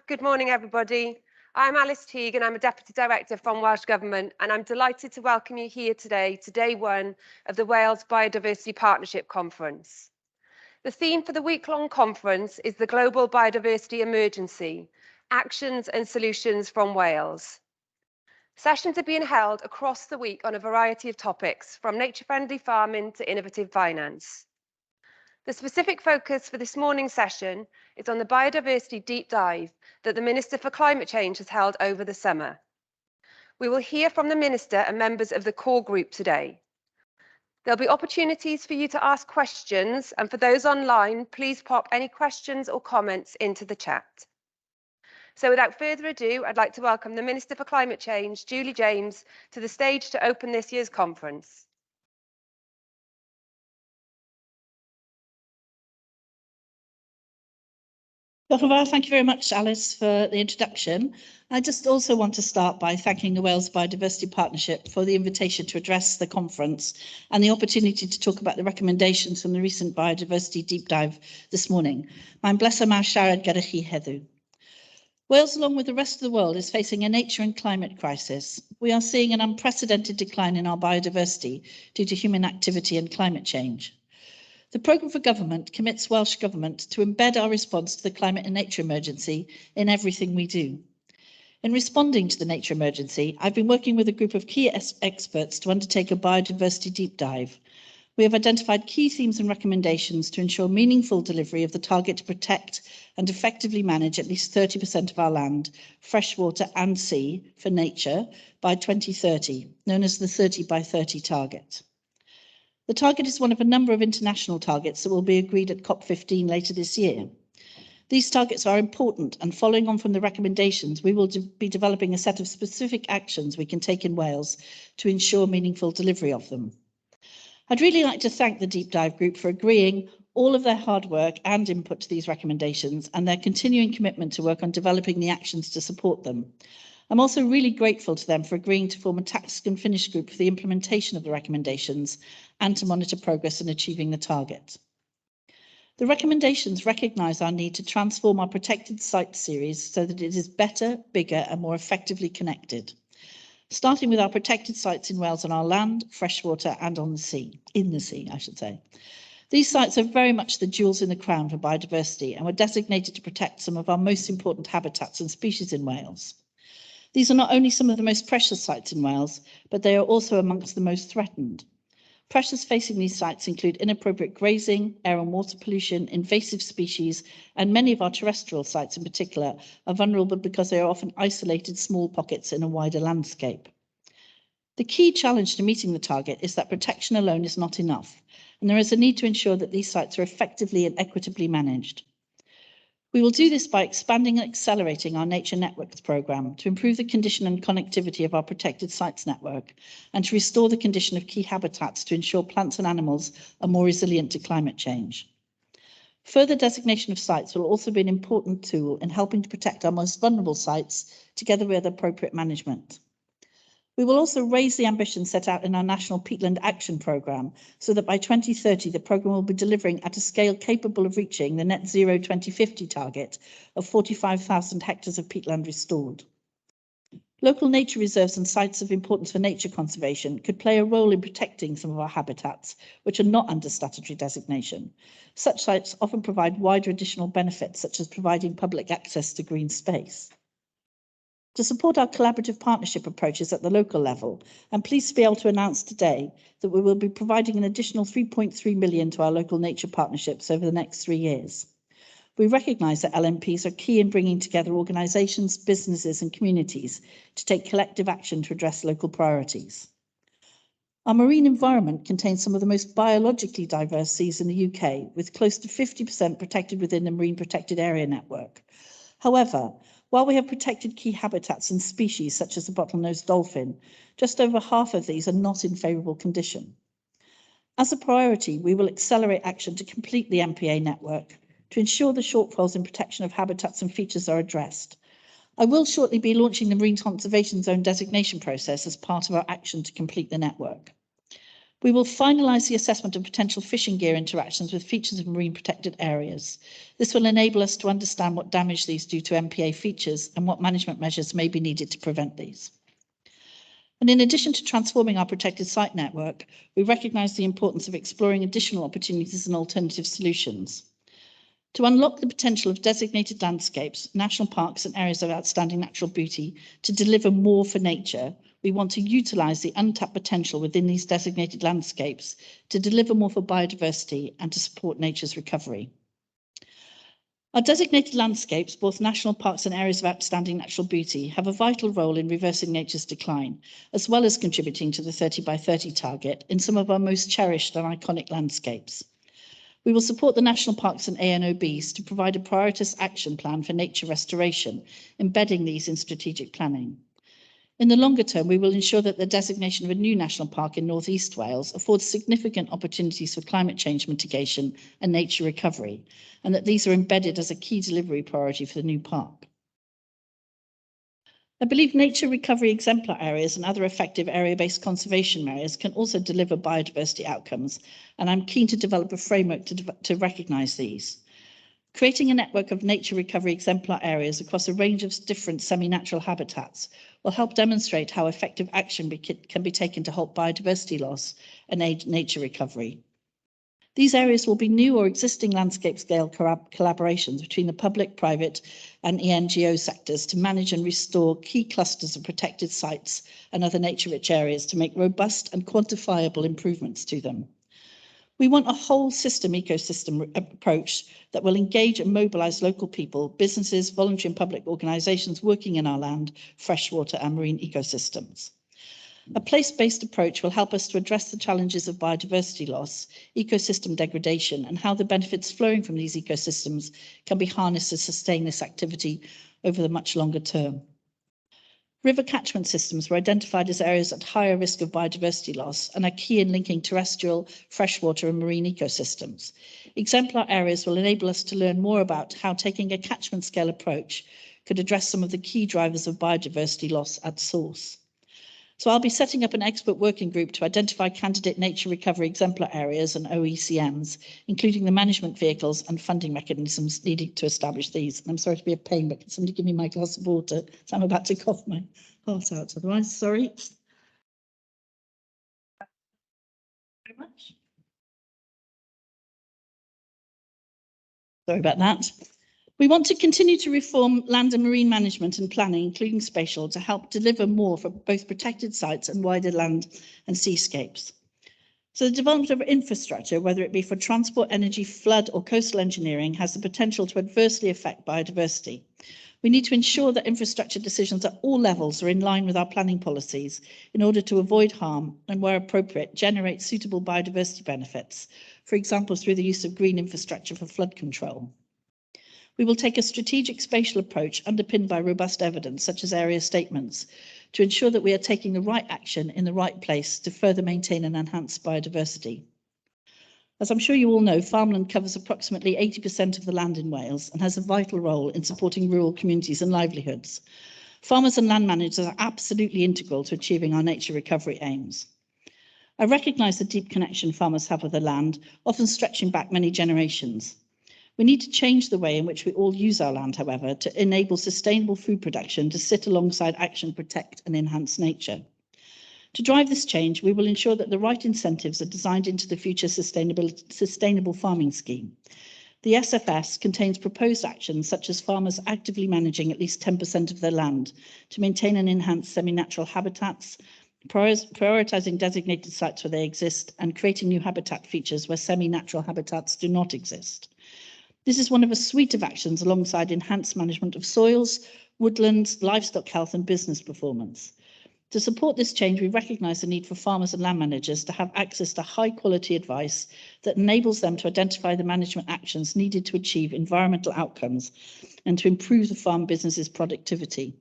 Good morning, everybody. I'm Alice Teague and I'm a Deputy Director from Welsh Government, and I'm delighted to welcome you here today to day one of the Wales Biodiversity Partnership Conference. The theme for the week-long conference is the Global Biodiversity Emergency, Actions and Solutions from Wales. Sessions are being held across the week on a variety of topics, from nature-friendly farming to innovative finance. The specific focus for this morning's session is on the biodiversity deep dive that the Minister for Climate Change has held over the summer. We will hear from the Minister and members of the core group today. There'll be opportunities for you to ask questions, and for those online, please pop any questions or comments into the chat. So without further ado, I'd like to welcome the Minister for Climate Change, Julie James, to the stage to open this year's conference. Thank you very much, Alice, for the introduction. I just also want to start by thanking the Wales Biodiversity Partnership for the invitation to address the conference and the opportunity to talk about the recommendations from the recent biodiversity deep dive this morning. Mae'n bles yma siarad gyda chi heddiw. Wales, along with the rest of the world, is facing a nature and climate crisis. We are seeing an unprecedented decline in our biodiversity due to human activity and climate change. The Programme for Government commits Welsh Government to embed our response to the climate and nature emergency in everything we do. In responding to the nature emergency, I've been working with a group of key experts to undertake a biodiversity deep dive. We have identified key themes and recommendations to ensure meaningful delivery of the target to protect and effectively manage at least 30% of our land, freshwater and sea for nature by 2030, known as the 30 by 30 target. The target is one of a number of international targets that will be agreed at COP15 later this year. These targets are important, and following on from the recommendations, we will be developing a set of specific actions we can take in Wales to ensure meaningful delivery of them. I'd really like to thank the Deep Dive Group for agreeing all of their hard work and input to these recommendations and their continuing commitment to work on developing the actions to support them. I'm also really grateful to them for agreeing to form a task and finish group for the implementation of the recommendations and to monitor progress in achieving the target. The recommendations recognise our need to transform our protected site series so that it is better, bigger and more effectively connected, starting with our protected sites in Wales on our land, freshwater and on the sea, in the sea, I should say. These sites are very much the jewels in the crown for biodiversity and were designated to protect some of our most important habitats and species in Wales. These are not only some of the most precious sites in Wales, but they are also amongst the most threatened. Pressures facing these sites include inappropriate grazing, air and water pollution, invasive species, and many of our terrestrial sites in particular are vulnerable because they are often isolated small pockets in a wider landscape. The key challenge to meeting the target is that protection alone is not enough, and there is a need to ensure that these sites are effectively and equitably managed. We will do this by expanding and accelerating our Nature Networks programme to improve the condition and connectivity of our protected sites network and to restore the condition of key habitats to ensure plants and animals are more resilient to climate change. Further designation of sites will also be an important tool in helping to protect our most vulnerable sites together with appropriate management. We will also raise the ambition set out in our National Peatland Action Programme so that by 2030 the programme will be delivering at a scale capable of reaching the net zero 2050 target of 45,000 hectares of peatland restored. Local nature reserves and sites of importance for nature conservation could play a role in protecting some of our habitats, which are not under statutory designation. Such sites often provide wider additional benefits, such as providing public access to green space. To support our collaborative partnership approaches at the local level, I'm pleased to be able to announce today that we will be providing an additional 3.3 million to our local nature partnerships over the next 3 years. We recognise that LNPs are key in bringing together organisations, businesses and communities to take collective action to address local priorities. Our marine environment contains some of the most biologically diverse seas in the UK, with close to 50% protected within the Marine Protected Area Network. However, while we have protected key habitats and species such as the bottlenose dolphin, just over half of these are not in favourable condition. As a priority, we will accelerate action to complete the MPA network to ensure the shortfalls in protection of habitats and features are addressed. I will shortly be launching the Marine Conservation Zone designation process as part of our action to complete the network. We will finalise the assessment of potential fishing gear interactions with features of marine protected areas. This will enable us to understand what damage these do to MPA features and what management measures may be needed to prevent these. And in addition to transforming our protected site network, we recognise the importance of exploring additional opportunities and alternative solutions. To unlock the potential of designated landscapes, national parks and areas of outstanding natural beauty to deliver more for nature, we want to utilise the untapped potential within these designated landscapes to deliver more for biodiversity and to support nature's recovery. Our designated landscapes, both national parks and areas of outstanding natural beauty, have a vital role in reversing nature's decline, as well as contributing to the 30 by 30 target in some of our most cherished and iconic landscapes. We will support the national parks and ANOBs to provide a prioritous action plan for nature restoration, embedding these in strategic planning. In the longer term, we will ensure that the designation of a new national park in North East Wales affords significant opportunities for climate change mitigation and nature recovery, and that these are embedded as a key delivery priority for the new park. I believe nature recovery exemplar areas and other effective area-based conservation areas can also deliver biodiversity outcomes, and I'm keen to develop a framework to recognise these. Creating a network of nature recovery exemplar areas across a range of different semi-natural habitats will help demonstrate how effective action can be taken to halt biodiversity loss and aid nature recovery. These areas will be new or existing landscape scale collaborations between the public, private and NGO sectors to manage and restore key clusters of protected sites and other nature-rich areas to make robust and quantifiable improvements to them. We want a whole system ecosystem approach that will engage and mobilise local people, businesses, voluntary and public organisations working in our land, freshwater and marine ecosystems. A place-based approach will help us to address the challenges of biodiversity loss, ecosystem degradation, and how the benefits flowing from these ecosystems can be harnessed to sustain this activity over the much longer term. River catchment systems were identified as areas at higher risk of biodiversity loss and are key in linking terrestrial, freshwater and marine ecosystems. Exemplar areas will enable us to learn more about how taking a catchment scale approach could address some of the key drivers of biodiversity loss at source. So I'll be setting up an expert working group to identify candidate nature recovery exemplar areas and OECMs, including the management vehicles and funding mechanisms needed to establish these. And I'm sorry to be a pain, but can somebody give me my glass of water? So I'm about to cough my heart out otherwise, sorry. Very much. Sorry about that. We want to continue to reform land and marine management and planning, including spatial, to help deliver more for both protected sites and wider land and seascapes. So the development of infrastructure, whether it be for transport, energy, flood or coastal engineering, has the potential to adversely affect biodiversity. We need to ensure that infrastructure decisions at all levels are in line with our planning policies in order to avoid harm and, where appropriate, generate suitable biodiversity benefits, for example, through the use of green infrastructure for flood control. We will take a strategic spatial approach underpinned by robust evidence, such as area statements, to ensure that we are taking the right action in the right place to further maintain and enhance biodiversity. As I'm sure you all know, farmland covers approximately 80% of the land in Wales and has a vital role in supporting rural communities and livelihoods. Farmers and land managers are absolutely integral to achieving our nature recovery aims. I recognise the deep connection farmers have with the land, often stretching back many generations. We need to change the way in which we all use our land, however, to enable sustainable food production to sit alongside action, protect and enhance nature. To drive this change, we will ensure that the right incentives are designed into the future sustainable farming scheme. The SFS contains proposed actions such as farmers actively managing at least 10% of their land to maintain and enhance semi-natural habitats, prioritising designated sites where they exist and creating new habitat features where semi-natural habitats do not exist. This is one of a suite of actions alongside enhanced management of soils, woodlands, livestock health and business performance. To support this change, we recognise the need for farmers and land managers to have access to high quality advice that enables them to identify the management actions needed to achieve environmental outcomes and to improve the farm business's productivity.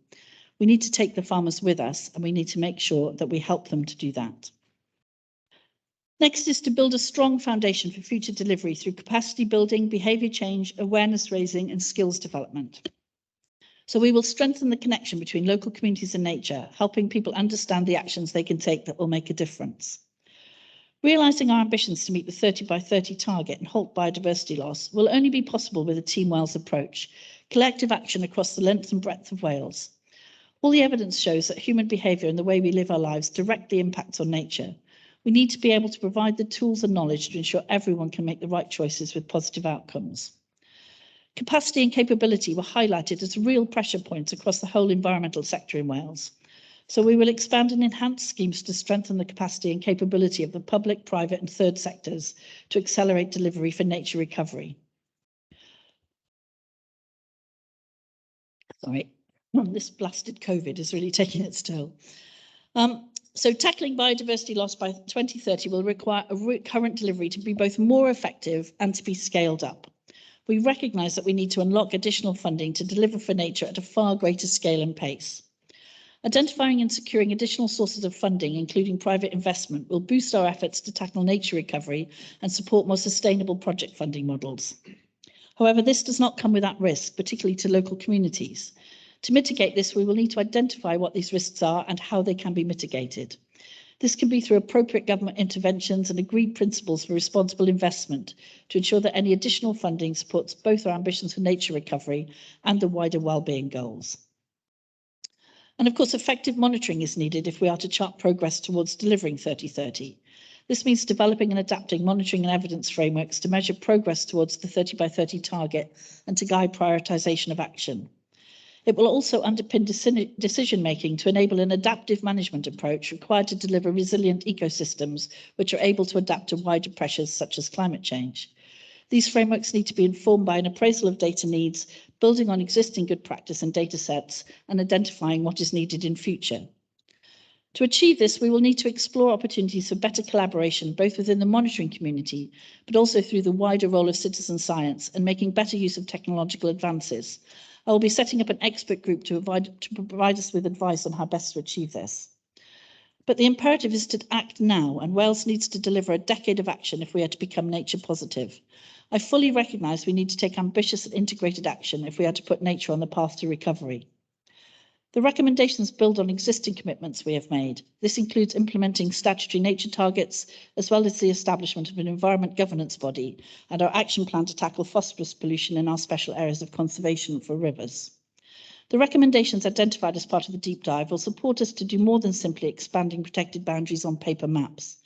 We need to take the farmers with us and we need to make sure that we help them to do that. Next is to build a strong foundation for future delivery through capacity building, behaviour change, awareness raising and skills development. So we will strengthen the connection between local communities and nature, helping people understand the actions they can take that will make a difference. Realising our ambitions to meet the 30 by 30 target and halt biodiversity loss will only be possible with a Team Wales approach, collective action across the length and breadth of Wales. All the evidence shows that human behaviour and the way we live our lives directly impacts on nature. We need to be able to provide the tools and knowledge to ensure everyone can make the right choices with positive outcomes. Capacity and capability were highlighted as real pressure points across the whole environmental sector in Wales. So we will expand and enhance schemes to strengthen the capacity and capability of the public, private and third sectors to accelerate delivery for nature recovery. Sorry, this blasted COVID is really taking its toll. So tackling biodiversity loss by 2030 will require a current delivery to be both more effective and to be scaled up. We recognise that we need to unlock additional funding to deliver for nature at a far greater scale and pace. Identifying and securing additional sources of funding, including private investment, will boost our efforts to tackle nature recovery and support more sustainable project funding models. However, this does not come without risk, particularly to local communities. To mitigate this, we will need to identify what these risks are and how they can be mitigated. This can be through appropriate government interventions and agreed principles for responsible investment to ensure that any additional funding supports both our ambitions for nature recovery and the wider wellbeing goals. And of course, effective monitoring is needed if we are to chart progress towards delivering 3030. This means developing and adapting monitoring and evidence frameworks to measure progress towards the 30 by 30 target and to guide prioritisation of action. It will also underpin decision-making to enable an adaptive management approach required to deliver resilient ecosystems which are able to adapt to wider pressures such as climate change. These frameworks need to be informed by an appraisal of data needs, building on existing good practice and data sets, and identifying what is needed in future. To achieve this, we will need to explore opportunities for better collaboration, both within the monitoring community, but also through the wider role of citizen science and making better use of technological advances. I will be setting up an expert group to provide us with advice on how best to achieve this. But the imperative is to act now, and Wales needs to deliver a decade of action if we are to become nature positive. I fully recognise we need to take ambitious and integrated action if we are to put nature on the path to recovery. The recommendations build on existing commitments we have made. This includes implementing statutory nature targets, as well as the establishment of an environment governance body and our action plan to tackle phosphorus pollution in our special areas of conservation for rivers. The recommendations identified as part of the deep dive will support us to do more than simply expanding protected boundaries on paper maps.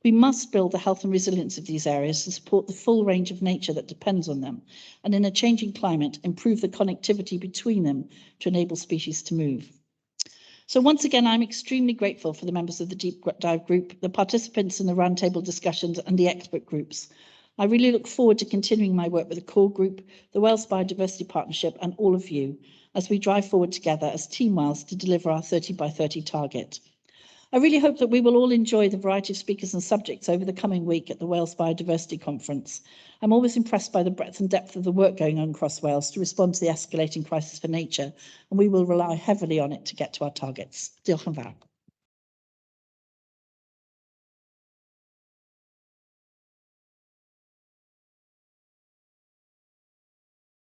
We must build the health and resilience of these areas to support the full range of nature that depends on them, and in a changing climate, improve the connectivity between them to enable species to move. So once again, I'm extremely grateful for the members of the deep dive group, the participants in the roundtable discussions and the expert groups. I really look forward to continuing my work with the core group, the Wales Biodiversity Partnership and all of you as we drive forward together as Team Wales to deliver our 30 by 30 target. I really hope that we will all enjoy the variety of speakers and subjects over the coming week at the Wales Biodiversity Conference. I'm always impressed by the breadth and depth of the work going on across Wales to respond to the escalating crisis for nature, and we will rely heavily on it to get to our targets. Diolch yn fawr.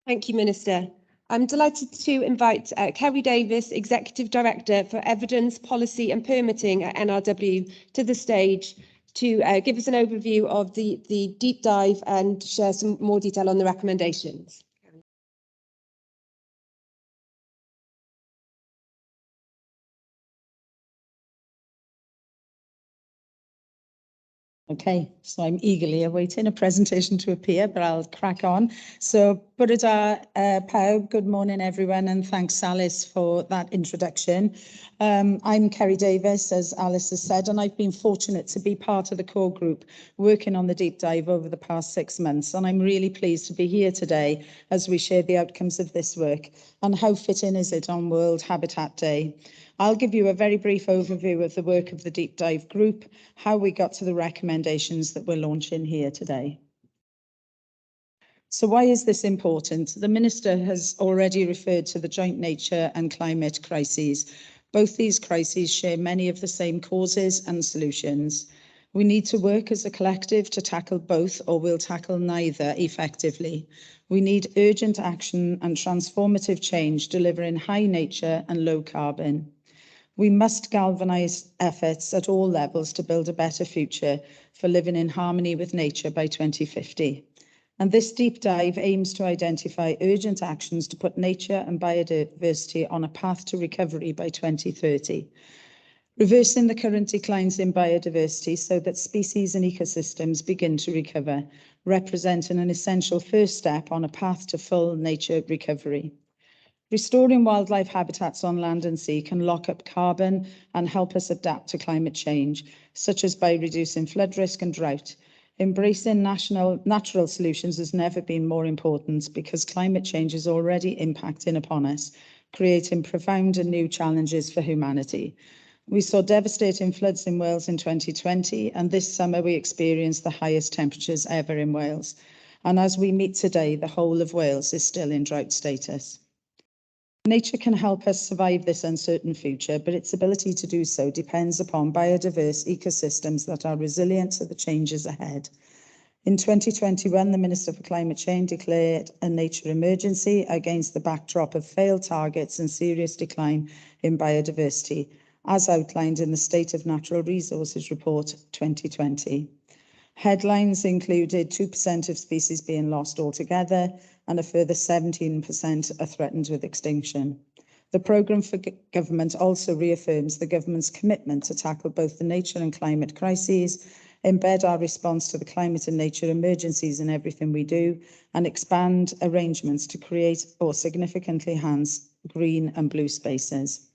Thank you, Minister. I'm delighted to invite Kerry Davis, Executive Director for Evidence, Policy and Permitting at NRW, to the stage to give us an overview of the deep dive and share some more detail on the recommendations. Okay, so I'm eagerly awaiting a presentation to appear, but I'll crack on. So, Bwreda pawb, good morning everyone, and thanks Alice for that introduction. I'm Kerry Davis, as Alice has said, and I've been fortunate to be part of the core group working on the deep dive over the past 6 months, and I'm really pleased to be here today as we share the outcomes of this work and how fitting is it on World Habitat Day. I'll give you a very brief overview of the work of the deep dive group, how we got to the recommendations that we're launching here today. So why is this important? The Minister has already referred to the joint nature and climate crises. Both these crises share many of the same causes and solutions. We need to work as a collective to tackle both, or we'll tackle neither effectively. We need urgent action and transformative change, delivering high nature and low carbon. We must galvanise efforts at all levels to build a better future for living in harmony with nature by 2050. And this deep dive aims to identify urgent actions to put nature and biodiversity on a path to recovery by 2030. Reversing the current declines in biodiversity so that species and ecosystems begin to recover, representing an essential first step on a path to full nature recovery. Restoring wildlife habitats on land and sea can lock up carbon and help us adapt to climate change, such as by reducing flood risk and drought. Embracing natural solutions has never been more important because climate change is already impacting upon us, creating profound and new challenges for humanity. We saw devastating floods in Wales in 2020, and this summer we experienced the highest temperatures ever in Wales. And as we meet today, the whole of Wales is still in drought status. Nature can help us survive this uncertain future, but its ability to do so depends upon biodiverse ecosystems that are resilient to the changes ahead. In 2021, the Minister for Climate Change declared a nature emergency against the backdrop of failed targets and serious decline in biodiversity, as outlined in the State of Natural Resources Report 2020. Headlines included 2% of species being lost altogether, and a further 17% are threatened with extinction. The programme for government also reaffirms the government's commitment to tackle both the nature and climate crises, embed our response to the climate and nature emergencies in everything we do, and expand arrangements to create or significantly enhance green and blue spaces.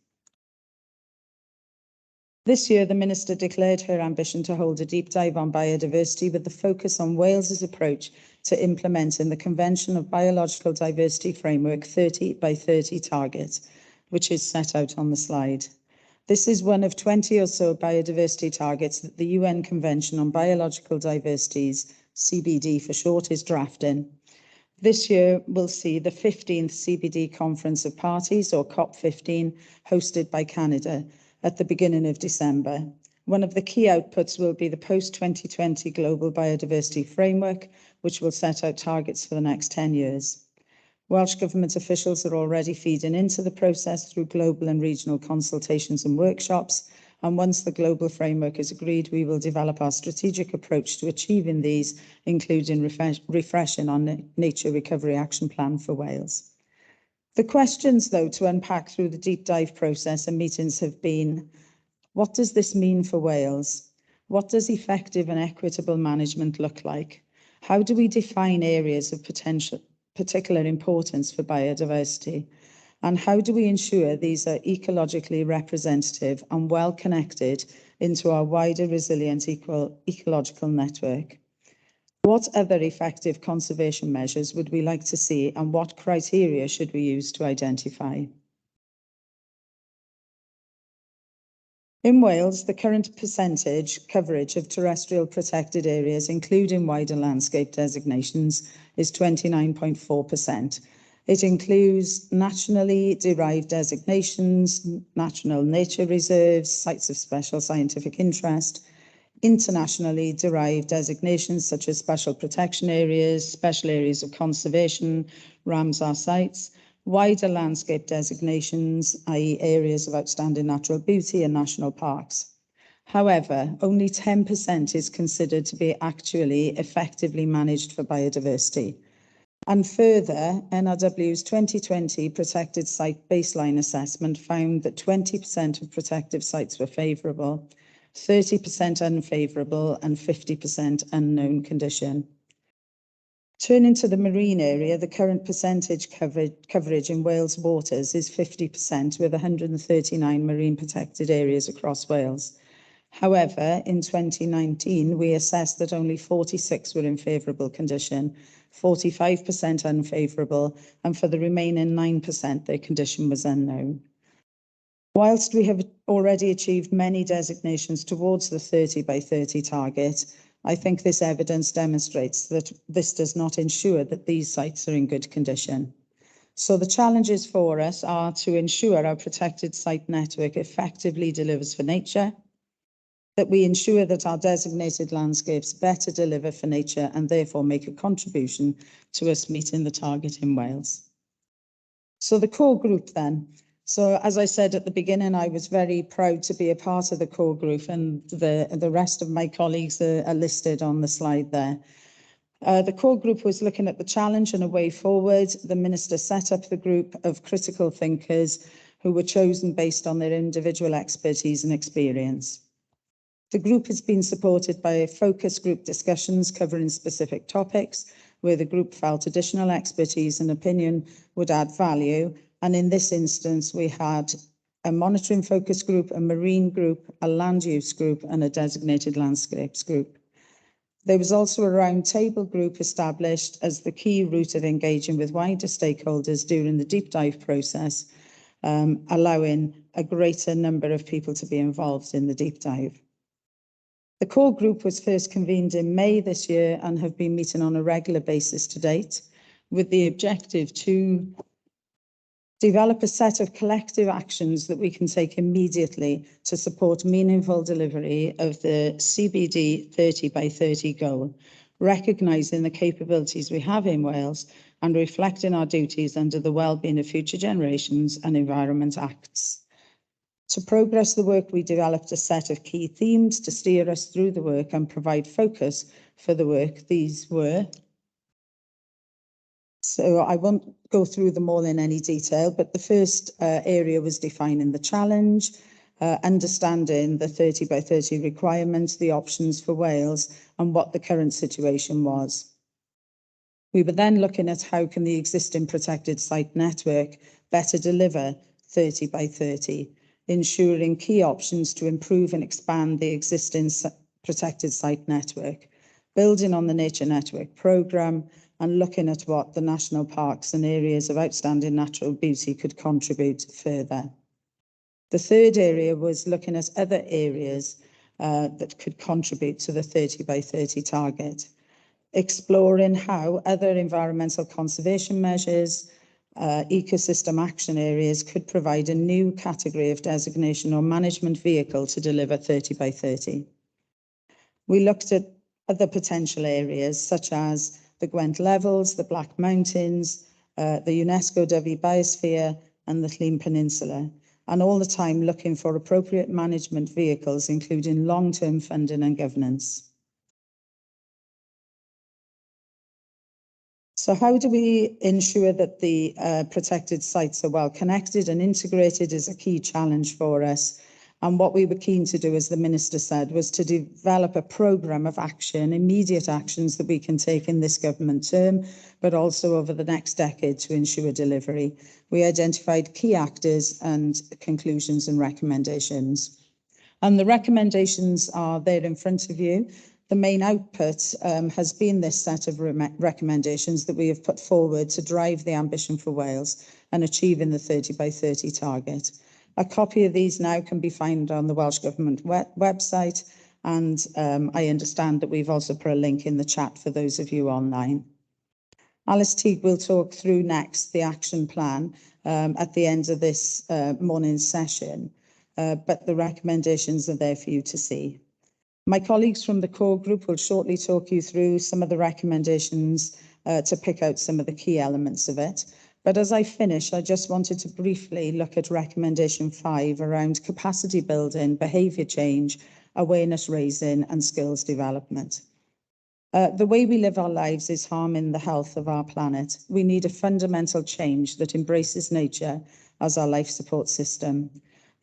This year, the Minister declared her ambition to hold a deep dive on biodiversity with the focus on Wales's approach to implementing the Convention of Biological Diversity Framework 30 by 30 target, which is set out on the slide. This is one of 20 or so biodiversity targets that the UN Convention on Biological Diversity's CBD for short is drafting. This year will see the 15th CBD Conference of Parties, or COP15, hosted by Canada at the beginning of December. One of the key outputs will be the post-2020 Global Biodiversity Framework, which will set out targets for the next 10 years. Welsh Government officials are already feeding into the process through global and regional consultations and workshops, and once the global framework is agreed, we will develop our strategic approach to achieving these, including refreshing our Nature Recovery Action Plan for Wales. The questions, though, to unpack through the deep dive process and meetings have been, what does this mean for Wales? What does effective and equitable management look like? How do we define areas of particular importance for biodiversity? And how do we ensure these are ecologically representative and well connected into our wider resilient ecological network? What other effective conservation measures would we like to see, and what criteria should we use to identify? In Wales, the current percentage coverage of terrestrial protected areas, including wider landscape designations, is 29.4%. It includes nationally derived designations, national nature reserves, sites of special scientific interest, internationally derived designations such as special protection areas, special areas of conservation, Ramsar sites, wider landscape designations, i.e. areas of outstanding natural beauty, and national parks. However, only 10% is considered to be actually effectively managed for biodiversity. And further, NRW's 2020 protected site baseline assessment found that 20% of protective sites were favourable, 30% unfavourable, and 50% unknown condition. Turning to the marine area, the current percentage coverage in Wales waters is 50%, with 139 marine protected areas across Wales. However, in 2019, we assessed that only 46 were in favourable condition, 45% unfavourable, and for the remaining 9%, their condition was unknown. Whilst we have already achieved many designations towards the 30 by 30 target, I think this evidence demonstrates that this does not ensure that these sites are in good condition. So the challenges for us are to ensure our protected site network effectively delivers for nature, that we ensure that our designated landscapes better deliver for nature and therefore make a contribution to us meeting the target in Wales. So the core group then. So as I said at the beginning, I was very proud to be a part of the core group, and the rest of my colleagues are listed on the slide there. The core group was looking at the challenge and a way forward. The Minister set up the group of critical thinkers who were chosen based on their individual expertise and experience. The group has been supported by focus group discussions covering specific topics where the group felt additional expertise and opinion would add value. And in this instance, we had a monitoring focus group, a marine group, a land use group, and a designated landscapes group. There was also a roundtable group established as the key route of engaging with wider stakeholders during the deep dive process, allowing a greater number of people to be involved in the deep dive. The core group was first convened in May this year and have been meeting on a regular basis to date, with the objective to develop a set of collective actions that we can take immediately to support meaningful delivery of the CBD 30 by 30 goal, recognising the capabilities we have in Wales and reflecting our duties under the Wellbeing of Future Generations and Environment Acts. To progress the work, we developed a set of key themes to steer us through the work and provide focus for the work. These were, so I won't go through them all in any detail, but the first area was defining the challenge, understanding the 30 by 30 requirements, the options for Wales, and what the current situation was. We were then looking at how can the existing protected site network better deliver 30 by 30, ensuring key options to improve and expand the existing protected site network, building on the Nature Network programme and looking at what the national parks and areas of outstanding natural beauty could contribute further. The third area was looking at other areas that could contribute to the 30 by 30 target, exploring how other environmental conservation measures, ecosystem action areas could provide a new category of designation or management vehicle to deliver 30 by 30. We looked at other potential areas such as the Gwent Levels, the Black Mountains, the UNESCO W Biosphere and the Llŷn Peninsula, and all the time looking for appropriate management vehicles, including long-term funding and governance. So how do we ensure that the protected sites are well connected and integrated is a key challenge for us. And what we were keen to do, as the Minister said, was to develop a programme of action, immediate actions that we can take in this government term, but also over the next decade to ensure delivery. We identified key actors and conclusions and recommendations. And the recommendations are there in front of you. The main output has been this set of recommendations that we have put forward to drive the ambition for Wales and achieving the 30 by 30 target. A copy of these now can be found on the Welsh Government website, and I understand that we've also put a link in the chat for those of you online. Alice Teague will talk through next the action plan at the end of this morning's session, but the recommendations are there for you to see. My colleagues from the core group will shortly talk you through some of the recommendations to pick out some of the key elements of it. But as I finish, I just wanted to briefly look at recommendation 5 around capacity building, behaviour change, awareness raising and skills development. The way we live our lives is harming the health of our planet. We need a fundamental change that embraces nature as our life support system.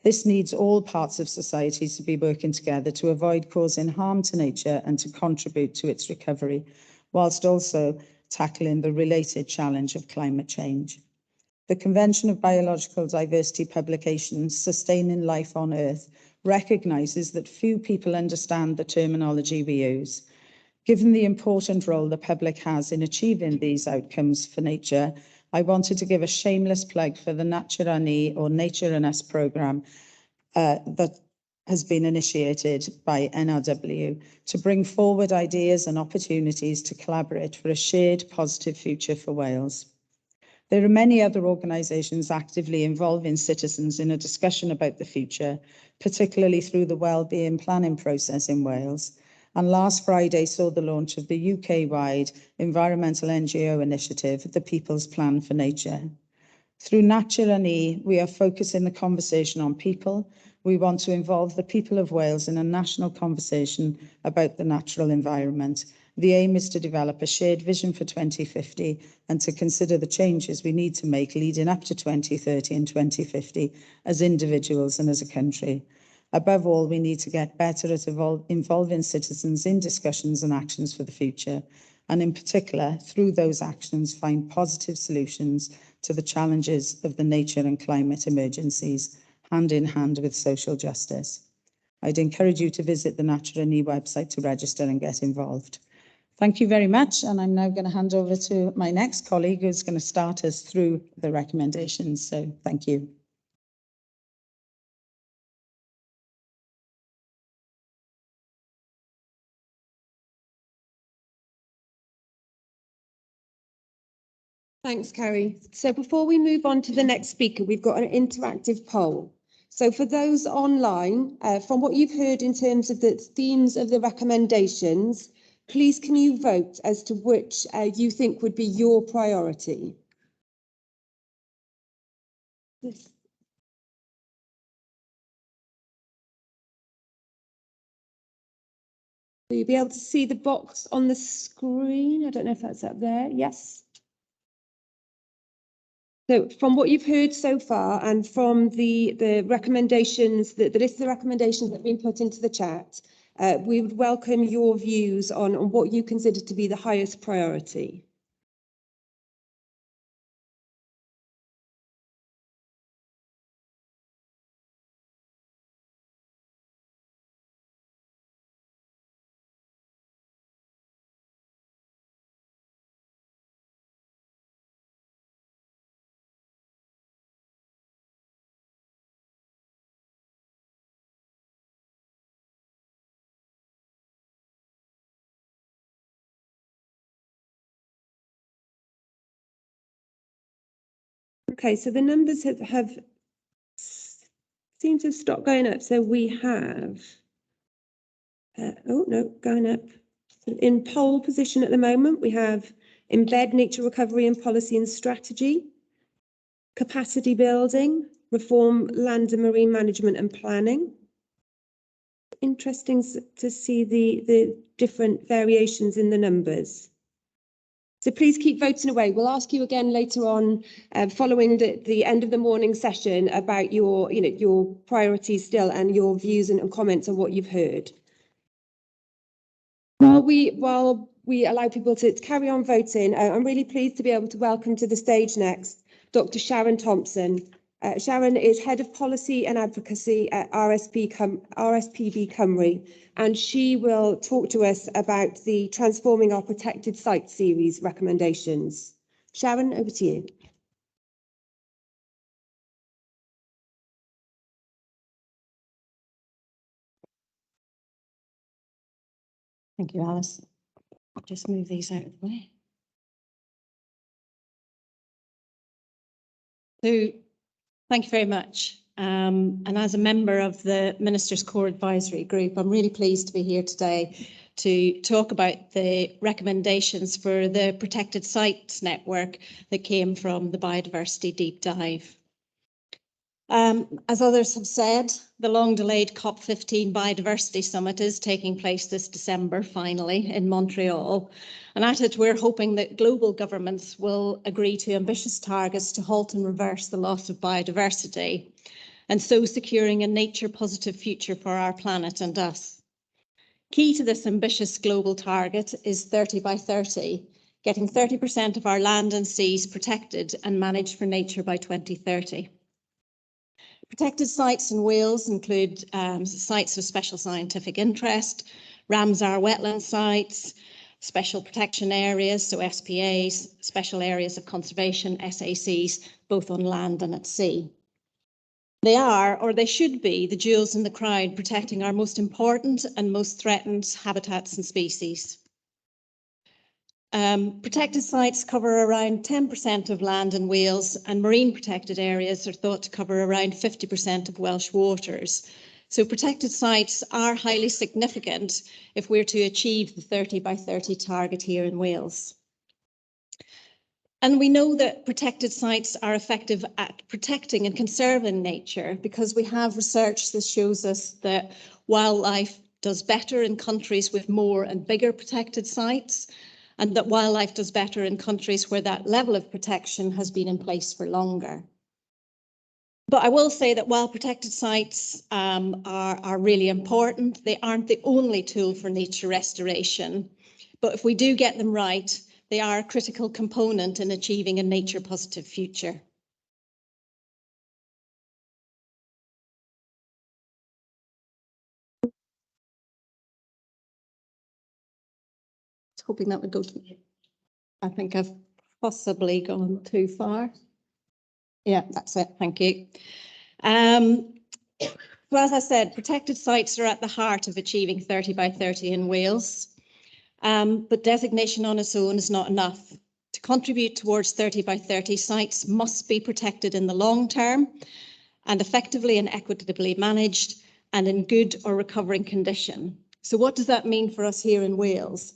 This needs all parts of society to be working together to avoid causing harm to nature and to contribute to its recovery, whilst also tackling the related challenge of climate change. The Convention of Biological Diversity publications, Sustaining Life on Earth, recognises that few people understand the terminology we use. Given the important role the public has in achieving these outcomes for nature, I wanted to give a shameless plug for the Nature a Ni or Nature and Us programme that has been initiated by NRW to bring forward ideas and opportunities to collaborate for a shared positive future for Wales. There are many other organisations actively involving citizens in a discussion about the future, particularly through the wellbeing planning process in Wales. And last Friday saw the launch of the UK-wide environmental NGO initiative, the People's Plan for Nature. Through Nature and E, we are focusing the conversation on people. We want to involve the people of Wales in a national conversation about the natural environment. The aim is to develop a shared vision for 2050 and to consider the changes we need to make leading up to 2030 and 2050 as individuals and as a country. Above all, we need to get better at involving citizens in discussions and actions for the future, and in particular, through those actions, find positive solutions to the challenges of the nature and climate emergencies, hand in hand with social justice. I'd encourage you to visit the Nature and E website to register and get involved. Thank you very much, and I'm now going to hand over to my next colleague who's going to start us through the recommendations. So thank you. Thanks, Carrie. So before we move on to the next speaker, we've got an interactive poll. So for those online, from what you've heard in terms of the themes of the recommendations, please can you vote as to which you think would be your priority? Yes. Will you be able to see the box on the screen? I don't know if that's up there. Yes. So from what you've heard so far and from the recommendations, the list of the recommendations that have been put into the chat, we would welcome your views on what you consider to be the highest priority. Okay, so the numbers have seemed to have stopped going up. So we have, oh no, going up. So in poll position at the moment, we have embed nature recovery in policy and strategy, capacity building, reform land and marine management and planning. Interesting to see the different variations in the numbers. So please keep voting away. We'll ask you again later on, following the end of the morning session, about your priorities still and your views and comments on what you've heard. While we allow people to carry on voting, I'm really pleased to be able to welcome to the stage next Dr. Sharon Thompson. Sharon is Head of Policy and Advocacy at RSPB Cymru, and she will talk to us about the Transforming Our Protected Site series recommendations. Sharon, over to you. Thank you, Alice. I'll just move these out of the way. So, thank you very much. And as a member of the Minister's Core Advisory Group, I'm really pleased to be here today to talk about the recommendations for the Protected Sites Network that came from the Biodiversity Deep Dive. As others have said, the long-delayed COP15 Biodiversity Summit is taking place this December, finally, in Montreal. And at it, we're hoping that global governments will agree to ambitious targets to halt and reverse the loss of biodiversity, and so securing a nature-positive future for our planet and us. Key to this ambitious global target is 30 by 30, getting 30% of our land and seas protected and managed for nature by 2030. Protected sites in Wales include sites of special scientific interest, Ramsar wetland sites, special protection areas, so SPAs, special areas of conservation, SACs, both on land and at sea. They are, or they should be, the jewels in the crown, protecting our most important and most threatened habitats and species. Protected sites cover around 10% of land in Wales, and marine protected areas are thought to cover around 50% of Welsh waters. So protected sites are highly significant if we're to achieve the 30 by 30 target here in Wales. And we know that protected sites are effective at protecting and conserving nature because we have research that shows us that wildlife does better in countries with more and bigger protected sites, and that wildlife does better in countries where that level of protection has been in place for longer. But I will say that while protected sites are really important, they aren't the only tool for nature restoration. But if we do get them right, they are a critical component in achieving a nature positive future. Hoping that would go to me. I think I've possibly gone too far. Yeah, that's it. Thank you. Well, as I said, protected sites are at the heart of achieving 30 by 30 in Wales. But designation on its own is not enough. To contribute towards 30 by 30, sites must be protected in the long term and effectively and equitably managed and in good or recovering condition. So what does that mean for us here in Wales?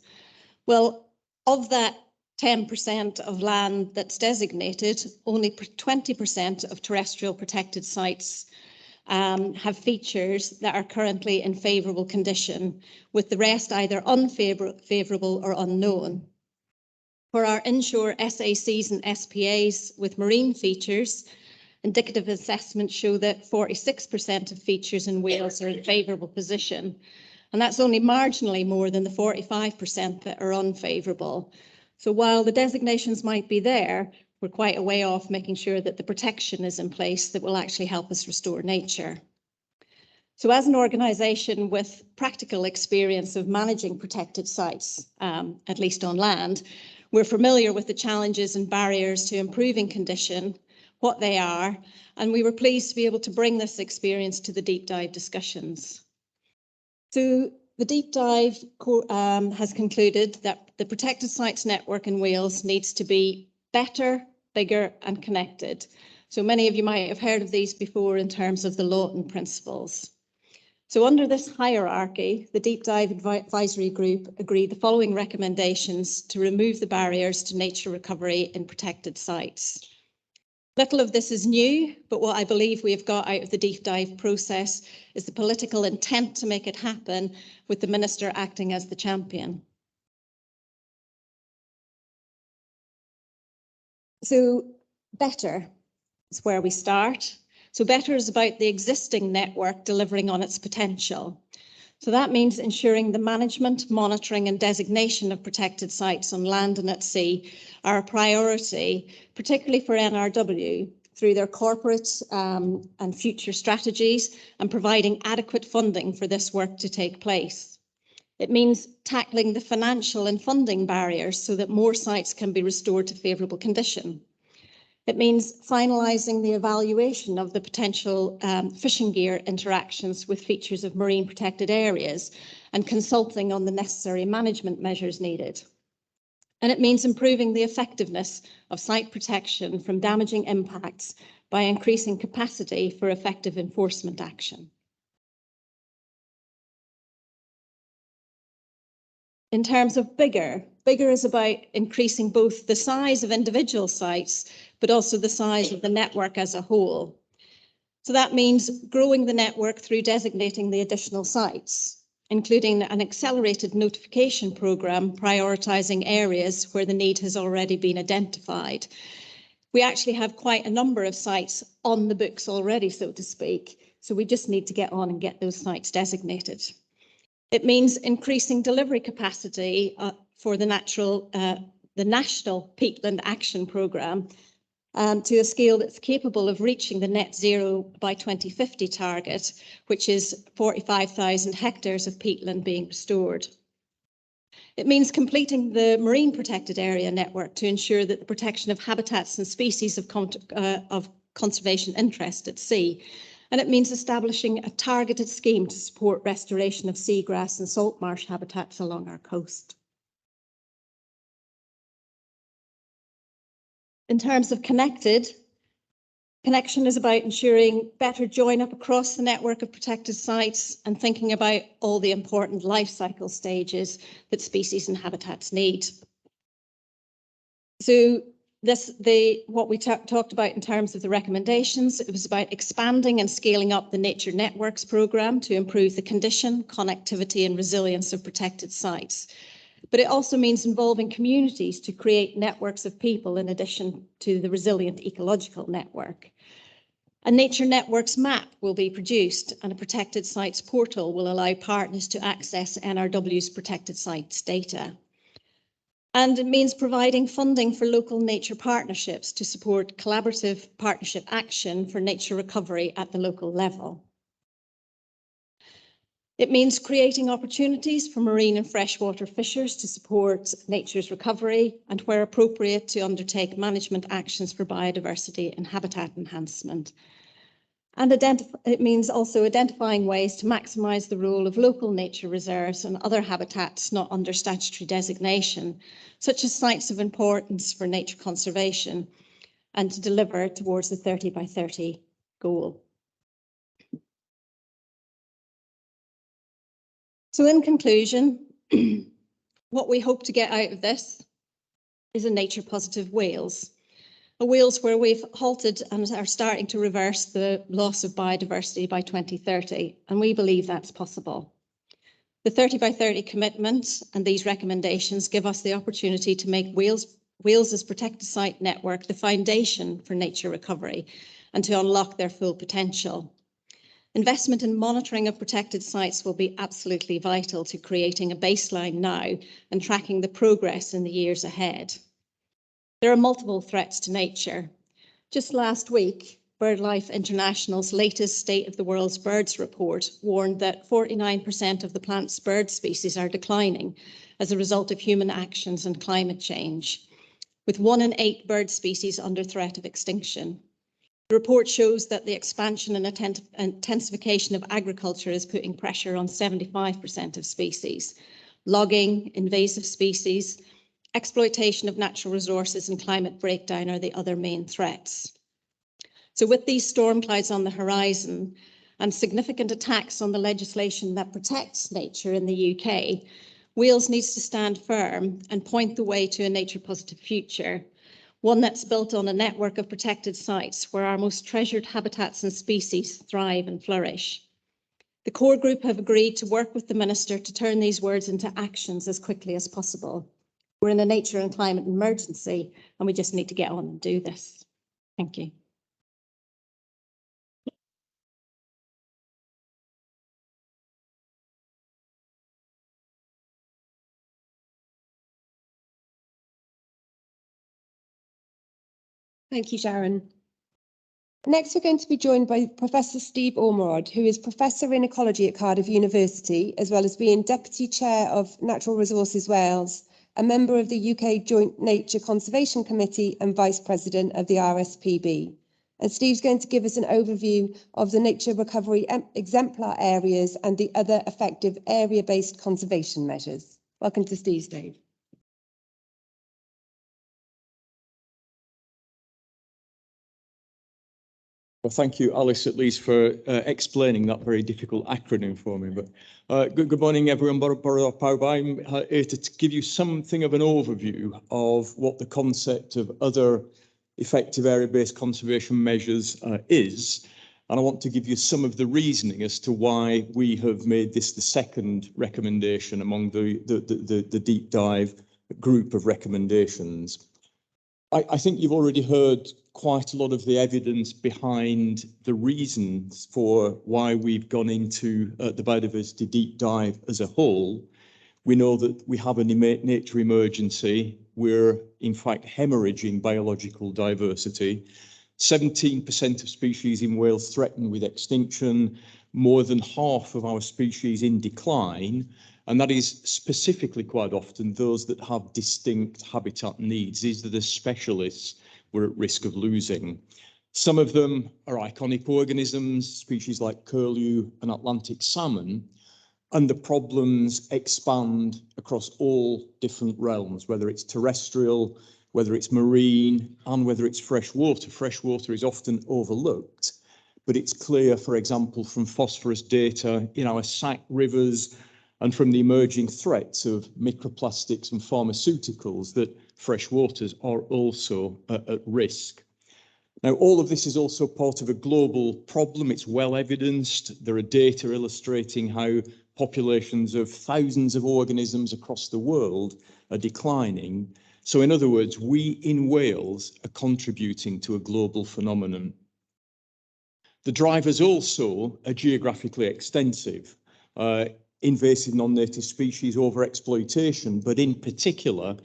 Well, of that 10% of land that's designated, only 20% of terrestrial protected sites have features that are currently in favourable condition, with the rest either unfavourable or unknown. For our inshore SACs and SPAs with marine features, indicative assessments show that 46% of features in Wales are in favourable position, and that's only marginally more than the 45% that are unfavourable. So while the designations might be there, we're quite a way off making sure that the protection is in place that will actually help us restore nature. So as an organisation with practical experience of managing protected sites, at least on land, we're familiar with the challenges and barriers to improving condition, what they are, and we were pleased to be able to bring this experience to the deep dive discussions. So the deep dive has concluded that the protected sites network in Wales needs to be better, bigger and connected. So many of you might have heard of these before in terms of the Lawton principles. So under this hierarchy, the Deep Dive Advisory Group agreed the following recommendations to remove the barriers to nature recovery in protected sites. Little of this is new, but what I believe we have got out of the deep dive process is the political intent to make it happen, with the Minister acting as the champion. So better is where we start. So better is about the existing network delivering on its potential. So that means ensuring the management, monitoring and designation of protected sites on land and at sea are a priority, particularly for NRW, through their corporate and future strategies and providing adequate funding for this work to take place. It means tackling the financial and funding barriers so that more sites can be restored to favourable condition. It means finalising the evaluation of the potential fishing gear interactions with features of marine protected areas and consulting on the necessary management measures needed. And it means improving the effectiveness of site protection from damaging impacts by increasing capacity for effective enforcement action. In terms of bigger is about increasing both the size of individual sites, but also the size of the network as a whole. So that means growing the network through designating the additional sites, including an accelerated notification programme prioritising areas where the need has already been identified. We actually have quite a number of sites on the books already, so to speak, so we just need to get on and get those sites designated. It means increasing delivery capacity for the National Peatland Action Programme to a scale that's capable of reaching the net zero by 2050 target, which is 45,000 hectares of peatland being restored. It means completing the marine protected area network to ensure that the protection of habitats and species of conservation interest at sea. And it means establishing a targeted scheme to support restoration of seagrass and salt marsh habitats along our coast. In terms of connection is about ensuring better join up across the network of protected sites and thinking about all the important life cycle stages that species and habitats need. So what we talked about in terms of the recommendations, it was about expanding and scaling up the Nature Networks programme to improve the condition, connectivity and resilience of protected sites. But it also means involving communities to create networks of people in addition to the resilient ecological network. A Nature Networks map will be produced and a protected sites portal will allow partners to access NRW's protected sites data. And it means providing funding for local nature partnerships to support collaborative partnership action for nature recovery at the local level. It means creating opportunities for marine and freshwater fishers to support nature's recovery and, where appropriate, to undertake management actions for biodiversity and habitat enhancement. And it means also identifying ways to maximise the role of local nature reserves and other habitats not under statutory designation, such as sites of importance for nature conservation, and to deliver towards the 30 by 30 goal. So in conclusion, what we hope to get out of this is a nature positive Wales. A Wales where we've halted and are starting to reverse the loss of biodiversity by 2030, and we believe that's possible. The 30 by 30 commitment and these recommendations give us the opportunity to make Wales's protected site network the foundation for nature recovery and to unlock their full potential. Investment in monitoring of protected sites will be absolutely vital to creating a baseline now and tracking the progress in the years ahead. There are multiple threats to nature. Just last week, BirdLife International's latest State of the World's Birds report warned that 49% of the plant's bird species are declining as a result of human actions and climate change, with 1 in 8 bird species under threat of extinction. The report shows that the expansion and intensification of agriculture is putting pressure on 75% of species. Logging, invasive species, exploitation of natural resources and climate breakdown are the other main threats. So with these storm clouds on the horizon and significant attacks on the legislation that protects nature in the UK, Wales needs to stand firm and point the way to a nature positive future, one that's built on a network of protected sites where our most treasured habitats and species thrive and flourish. The core group have agreed to work with the Minister to turn these words into actions as quickly as possible. We're in a nature and climate emergency and we just need to get on and do this. Thank you. Thank you, Sharon. Next, we're going to be joined by Professor Steve Ormerod, who is Professor in Ecology at Cardiff University, as well as being Deputy Chair of Natural Resources Wales, a member of the UK Joint Nature Conservation Committee and Vice President of the RSPB. And Steve's going to give us an overview of the nature recovery exemplar areas and the other effective area-based conservation measures. Welcome to Steve, Steve. Well, thank you, Alice, at least for explaining that very difficult acronym for me. But good morning, everyone. I'm here to give you something of an overview of what the concept of other effective area-based conservation measures is. And I want to give you some of the reasoning as to why we have made this the second recommendation among the deep dive group of recommendations. I think you've already heard quite a lot of the evidence behind the reasons for why we've gone into the biodiversity deep dive as a whole. We know that we have a nature emergency. We're in fact hemorrhaging biological diversity. 17% of species in Wales threatened with extinction, more than half of our species in decline. And that is specifically quite often those that have distinct habitat needs. These are the specialists we're at risk of losing. Some of them are iconic organisms, species like curlew and Atlantic salmon, and the problems expand across all different realms, whether it's terrestrial, whether it's marine, and whether it's freshwater. Freshwater is often overlooked, but it's clear, for example, from phosphorus data in our sac rivers and from the emerging threats of microplastics and pharmaceuticals that freshwaters are also at risk. Now, all of this is also part of a global problem. It's well evidenced. There are data illustrating how populations of thousands of organisms across the world are declining. So in other words, we in Wales are contributing to a global phenomenon. The drivers also are geographically extensive. Invasive non-native species overexploitation, but in particular,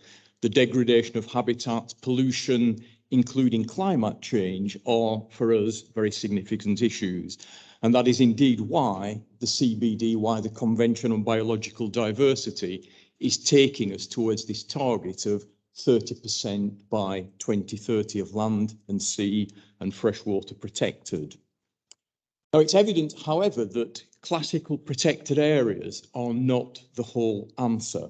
the degradation of habitat, pollution, including climate change, are for us very significant issues. And that is indeed why the CBD, why the Convention on Biological Diversity is taking us towards this target of 30% by 2030 of land and sea and freshwater protected. Now, it's evident, however, that classical protected areas are not the whole answer.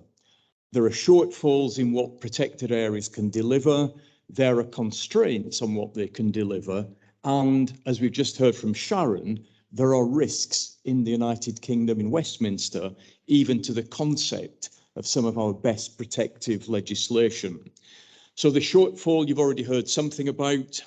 There are shortfalls in what protected areas can deliver. There are constraints on what they can deliver. And as we've just heard from Sharon, there are risks in the United Kingdom, in Westminster, even to the concept of some of our best protective legislation. So the shortfall you've already heard something about.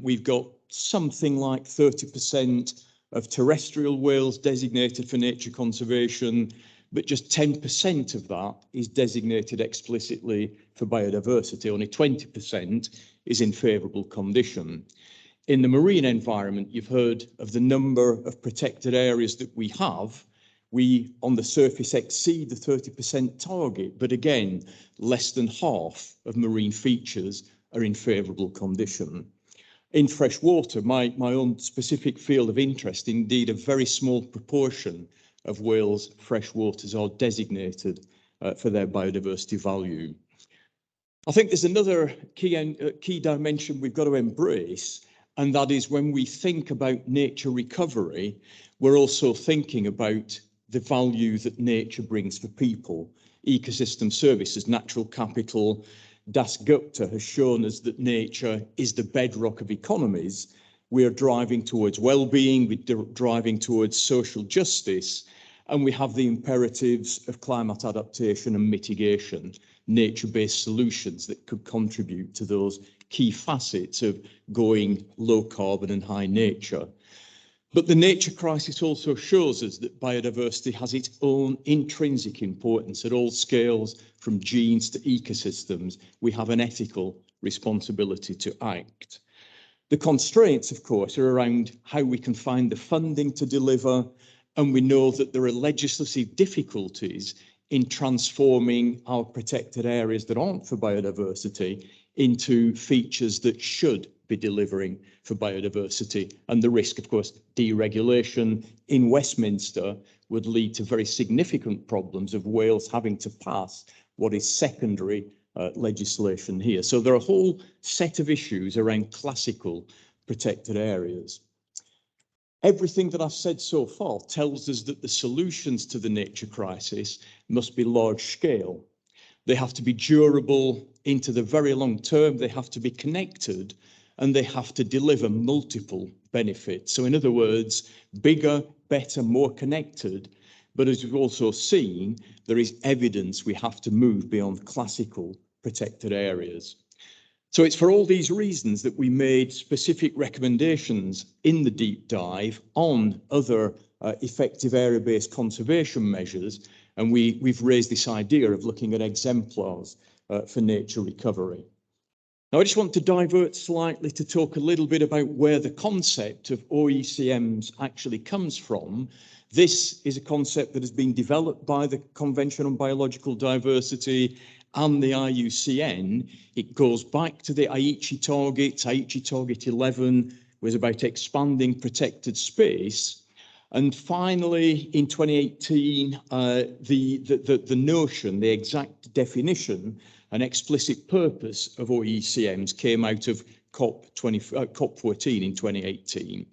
We've got something like 30% of terrestrial whales designated for nature conservation, but just 10% of that is designated explicitly for biodiversity. Only 20% is in favourable condition. In the marine environment, you've heard of the number of protected areas that we have. We, on the surface, exceed the 30% target, but again, less than half of marine features are in favourable condition. In freshwater, my own specific field of interest, indeed a very small proportion of Wales' freshwaters are designated for their biodiversity value. I think there's another key dimension we've got to embrace, and that is when we think about nature recovery, we're also thinking about the value that nature brings for people. Ecosystem services, natural capital. Das Gupta has shown us that nature is the bedrock of economies. We are driving towards well-being, we're driving towards social justice, and we have the imperatives of climate adaptation and mitigation, nature-based solutions that could contribute to those key facets of going low carbon and high nature. But the nature crisis also shows us that biodiversity has its own intrinsic importance at all scales, from genes to ecosystems. We have an ethical responsibility to act. The constraints, of course, are around how we can find the funding to deliver, and we know that there are legislative difficulties in transforming our protected areas that aren't for biodiversity into features that should be delivering for biodiversity. And the risk, of course, deregulation in Westminster would lead to very significant problems of Wales having to pass what is secondary legislation here. So there are a whole set of issues around classical protected areas. Everything that I've said so far tells us that the solutions to the nature crisis must be large scale. They have to be durable into the very long term. They have to be connected, and they have to deliver multiple benefits. So in other words, bigger, better, more connected. But as we've also seen, there is evidence we have to move beyond classical protected areas. So it's for all these reasons that we made specific recommendations in the deep dive on other effective area-based conservation measures. And we've raised this idea of looking at exemplars for nature recovery. Now, I just want to divert slightly to talk a little bit about where the concept of OECMs actually comes from. This is a concept that has been developed by the Convention on Biological Diversity and the IUCN. It goes back to the Aichi targets. Aichi target 11 was about expanding protected space. And finally, in 2018, the notion, the exact definition and explicit purpose of OECMs came out of COP14 in 2018.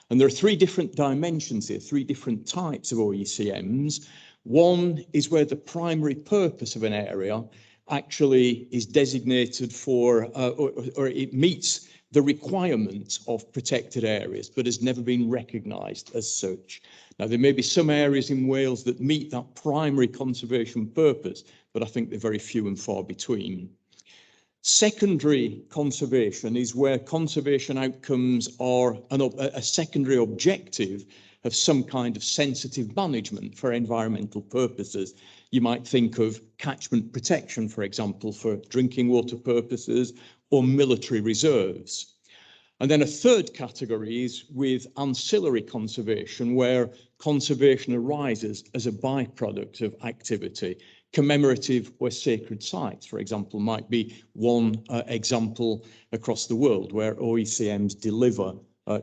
And there are three different dimensions here, three different types of OECMs. One is where the primary purpose of an area actually is designated for, or it meets the requirement of protected areas, but has never been recognised as such. Now, there may be some areas in Wales that meet that primary conservation purpose, but I think they're very few and far between. Secondary conservation is where conservation outcomes are a secondary objective of some kind of sensitive management for environmental purposes. You might think of catchment protection, for example, for drinking water purposes, or military reserves. And then a third category is with ancillary conservation, where conservation arises as a byproduct of activity. Commemorative or sacred sites, for example, might be one example across the world where OECMs deliver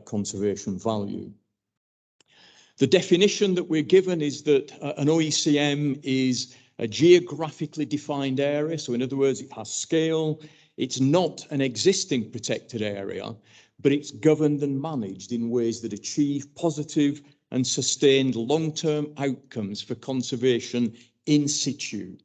conservation value. The definition that we're given is that an OECM is a geographically defined area. So in other words, it has scale. It's not an existing protected area, but it's governed and managed in ways that achieve positive and sustained long-term outcomes for conservation in situ.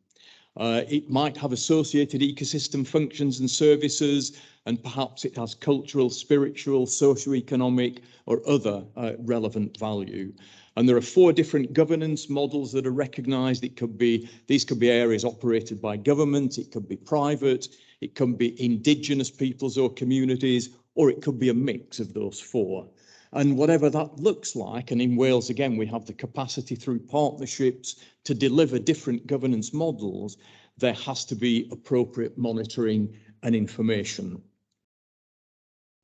It might have associated ecosystem functions and services, and perhaps it has cultural, spiritual, socio-economic, or other relevant value. And there are 4 different governance models that are recognised. These could be areas operated by government, it could be private, it could be indigenous peoples or communities, or it could be a mix of those 4. And whatever that looks like, and in Wales, again, we have the capacity through partnerships to deliver different governance models, there has to be appropriate monitoring and information.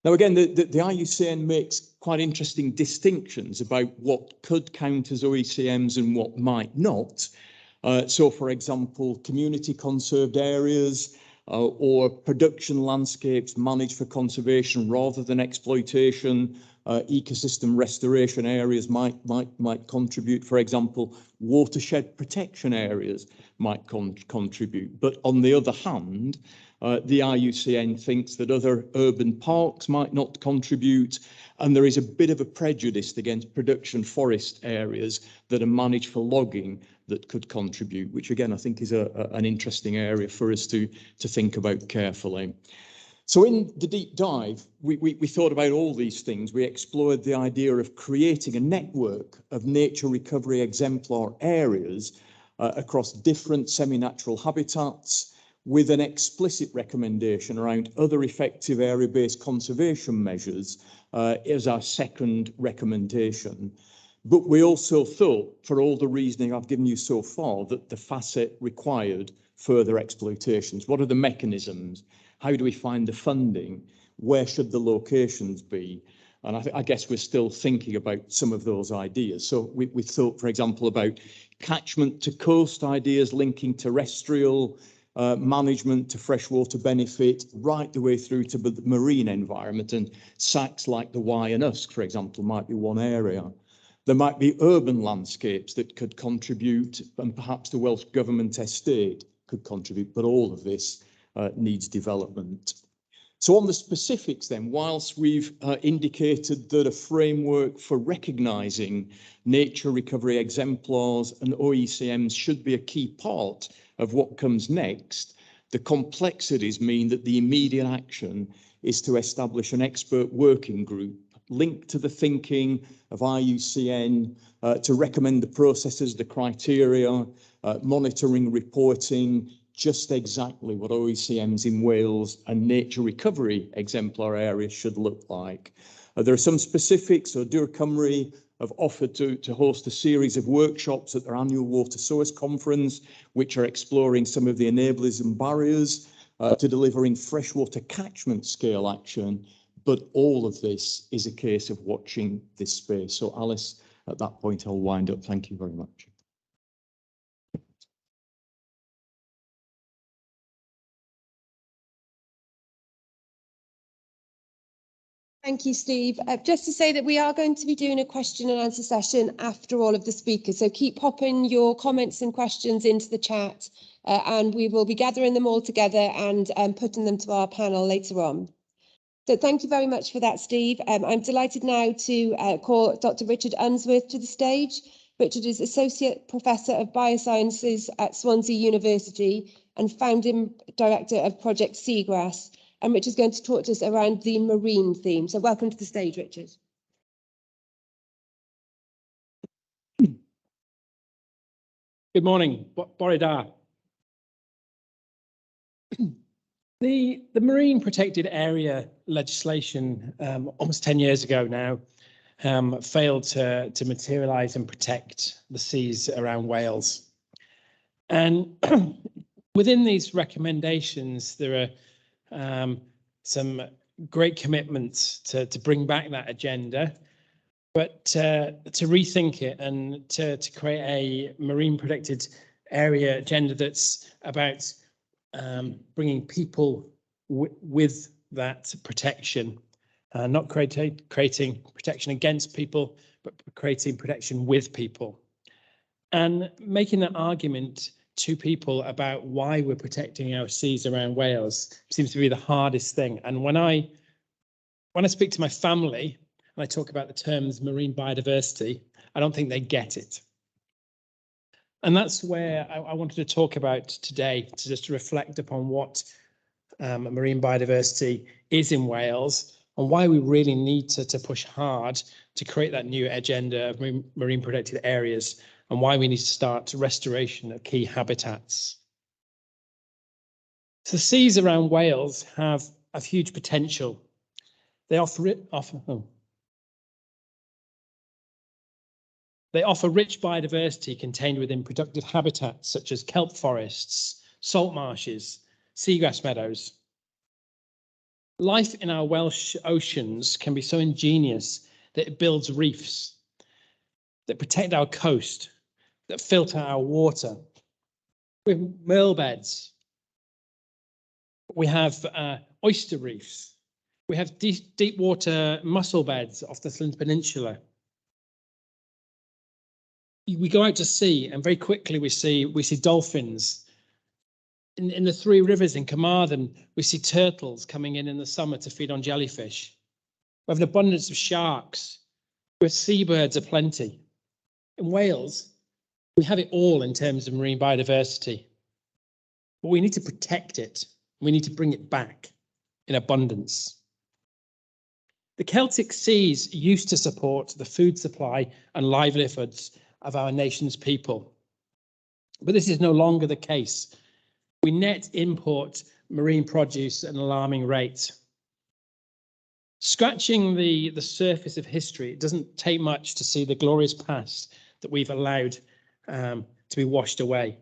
Now, again, the IUCN makes quite interesting distinctions about what could count as OECMs and what might not. So, for example, community conserved areas or production landscapes managed for conservation rather than exploitation. Ecosystem restoration areas might contribute. For example, watershed protection areas might contribute. But on the other hand, the IUCN thinks that other urban parks might not contribute, and there is a bit of a prejudice against production forest areas that are managed for logging that could contribute, which again I think is an interesting area for us to think about carefully. So in the deep dive, we thought about all these things. We explored the idea of creating a network of nature recovery exemplar areas across different semi-natural habitats, with an explicit recommendation around other effective area-based conservation measures as our second recommendation. But we also thought, for all the reasoning I've given you so far, that the facet required further exploitations. What are the mechanisms? How do we find the funding? Where should the locations be? And I guess we're still thinking about some of those ideas. So we thought, for example, about catchment to coast ideas linking terrestrial management to freshwater benefit, right the way through to the marine environment. And SACs like the Wye and Usk, for example, might be one area. There might be urban landscapes that could contribute, and perhaps the Welsh Government estate could contribute, but all of this needs development. So on the specifics then, whilst we've indicated that a framework for recognising nature recovery exemplars and OECMs should be a key part of what comes next, the complexities mean that the immediate action is to establish an expert working group linked to the thinking of IUCN to recommend the processes, the criteria, monitoring, reporting, just exactly what OECMs in Wales and nature recovery exemplar areas should look like. There are some specifics. So Cymru have offered to host a series of workshops at their annual Water Source Conference, which are exploring some of the enablers and barriers to delivering freshwater catchment scale action. But all of this is a case of watching this space. So Alice, at that point, I'll wind up. Thank you very much. Thank you, Steve. Just to say that we are going to be doing a question and answer session after all of the speakers. So keep popping your comments and questions into the chat and we will be gathering them all together and putting them to our panel later on. So thank you very much for that, Steve. I'm delighted now to call Dr. Richard Unsworth to the stage. Richard is Associate Professor of Biosciences at Swansea University and Founding Director of Project Seagrass. And Richard's going to talk to us around the marine theme. So welcome to the stage, Richard. Good morning, Bore da. The marine protected area legislation almost 10 years ago now failed to materialise and protect the seas around Wales. And within these recommendations, there are some great commitments to bring back that agenda, but to rethink it and to create a marine protected area agenda that's about bringing people with that protection, not creating protection against people, but creating protection with people. And making that argument to people about why we're protecting our seas around Wales seems to be the hardest thing. And when I speak to my family and I talk about the terms marine biodiversity, I don't think they get it. And that's where I wanted to talk about today, to just reflect upon what marine biodiversity is in Wales and why we really need to push hard to create that new agenda of marine protected areas, and why we need to start restoration of key habitats. So the seas around Wales have huge potential. They offer rich biodiversity contained within productive habitats such as kelp forests, salt marshes, seagrass meadows. Life in our Welsh oceans can be so ingenious that it builds reefs that protect our coast, that filter our water. We have mearl beds. We have oyster reefs. We have deep water mussel beds off the Llyn Peninsula. We go out to sea and very quickly we see dolphins. In the Three Rivers in Carmarthen, we see turtles coming in the summer to feed on jellyfish. We have an abundance of sharks. We have seabirds aplenty. In Wales, we have it all in terms of marine biodiversity. But we need to protect it. We need to bring it back in abundance. The Celtic seas used to support the food supply and livelihoods of our nation's people. But this is no longer the case. We net import marine produce at an alarming rate. Scratching the surface of history, it doesn't take much to see the glorious past that we've allowed to be washed away.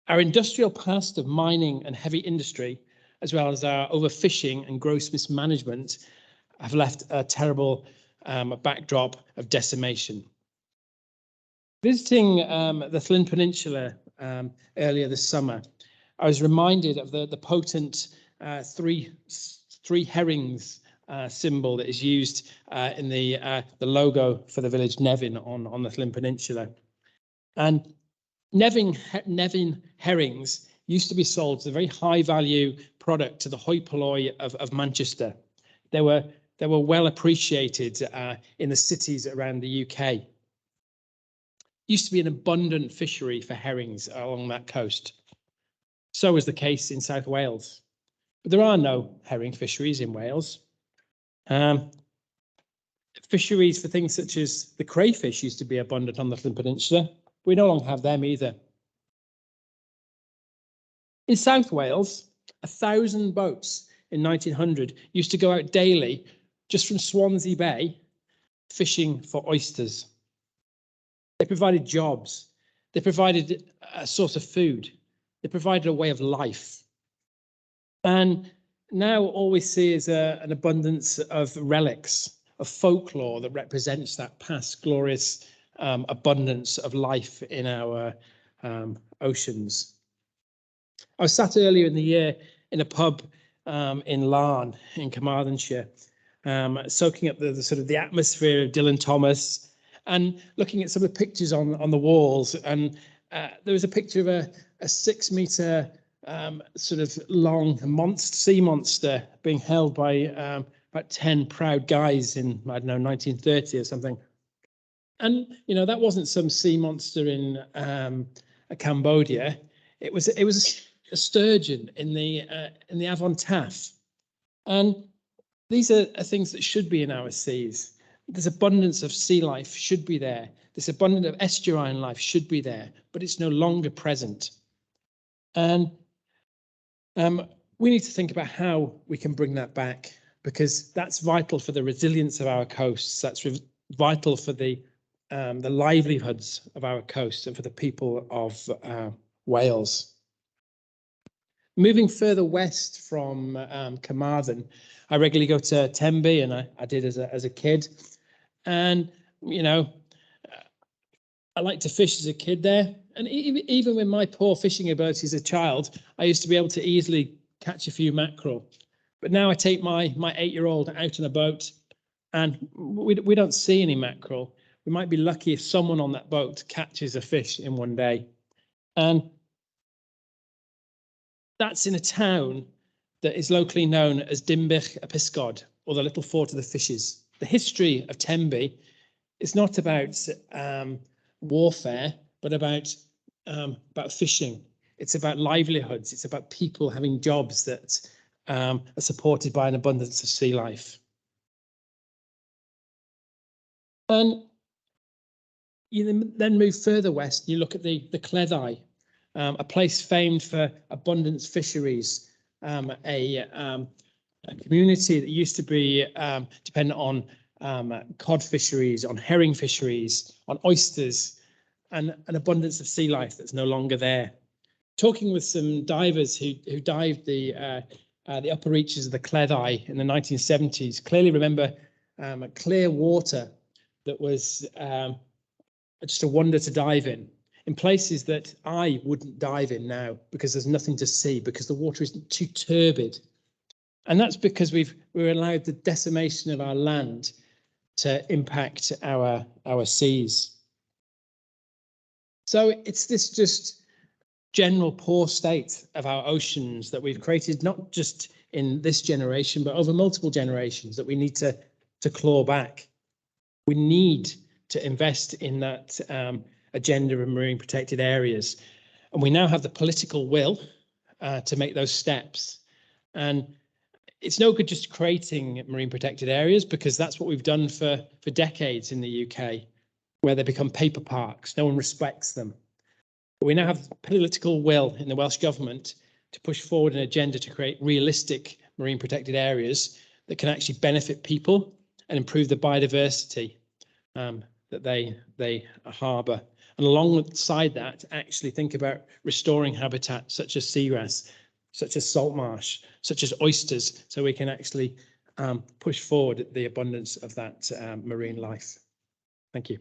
Our industrial past of mining and heavy industry, as well as our overfishing and gross mismanagement, have left a terrible backdrop of decimation. Visiting the Llyn Peninsula earlier this summer, I was reminded of the potent three herrings symbol that is used in the logo for the village Newid on the Llyn Peninsula. And Newid herrings used to be sold as a very high value product to the hoi polloi of Manchester. They were well appreciated in the cities around the UK. Used to be an abundant fishery for herrings along that coast. So was the case in South Wales. But there are no herring fisheries in Wales. Fisheries for things such as the crayfish used to be abundant on the Llyn Peninsula. We no longer have them either. In South Wales, 1,000 boats in 1900 used to go out daily just from Swansea Bay fishing for oysters. They provided jobs. They provided a source of food. They provided a way of life. And now all we see is an abundance of relics, of folklore that represents that past glorious abundance of life in our oceans. I was sat earlier in the year in a pub in Larne in Carmarthenshire, soaking up the sort of the atmosphere of Dylan Thomas and looking at some of the pictures on the walls. And there was a picture of a 6 metre sort of long sea monster being held by about 10 proud guys in, I don't know, 1930 or something. And, you know, that wasn't some sea monster in Cambodia. It was a sturgeon in the Avon Taff. And these are things that should be in our seas. This abundance of sea life should be there. This abundance of estuarine life should be there, but it's no longer present. And we need to think about how we can bring that back, because that's vital for the resilience of our coasts. That's vital for the livelihoods of our coasts and for the people of Wales. Moving further west from Carmarthen, I regularly go to Tenby, and I did as a kid. And, you know, I liked to fish as a kid there. And even with my poor fishing ability as a child, I used to be able to easily catch a few mackerel. But now I take my 8-year-old out on a boat, and we don't see any mackerel. We might be lucky if someone on that boat catches a fish in one day. And that's in a town that is locally known as Dimbych y Pysgod, or the Little Fort of the Fishes. The history of Tenby is not about warfare, but about fishing. It's about livelihoods. It's about people having jobs that are supported by an abundance of sea life. And you then move further west, you look at the Cleddau, a place famed for abundance fisheries, a community that used to be dependent on cod fisheries, on herring fisheries, on oysters, and an abundance of sea life that's no longer there. Talking with some divers who dived the upper reaches of the Cleddau in the 1970s, clearly remember clear water that was just a wonder to dive in places that I wouldn't dive in now, because there's nothing to see, because the water is too turbid. And that's because we're allowed the decimation of our land to impact our seas. So it's this just general poor state of our oceans that we've created, not just in this generation, but over multiple generations, that we need to claw back. We need to invest in that agenda of marine protected areas. And we now have the political will to make those steps. And it's no good just creating marine protected areas, because that's what we've done for decades in the UK, where they become paper parks. No one respects them. But we now have political will in the Welsh Government to push forward an agenda to create realistic marine protected areas that can actually benefit people and improve the biodiversity that they harbour. And alongside that, actually think about restoring habitat such as seagrass, such as salt marsh, such as oysters, so we can actually push forward the abundance of that marine life. Thank you.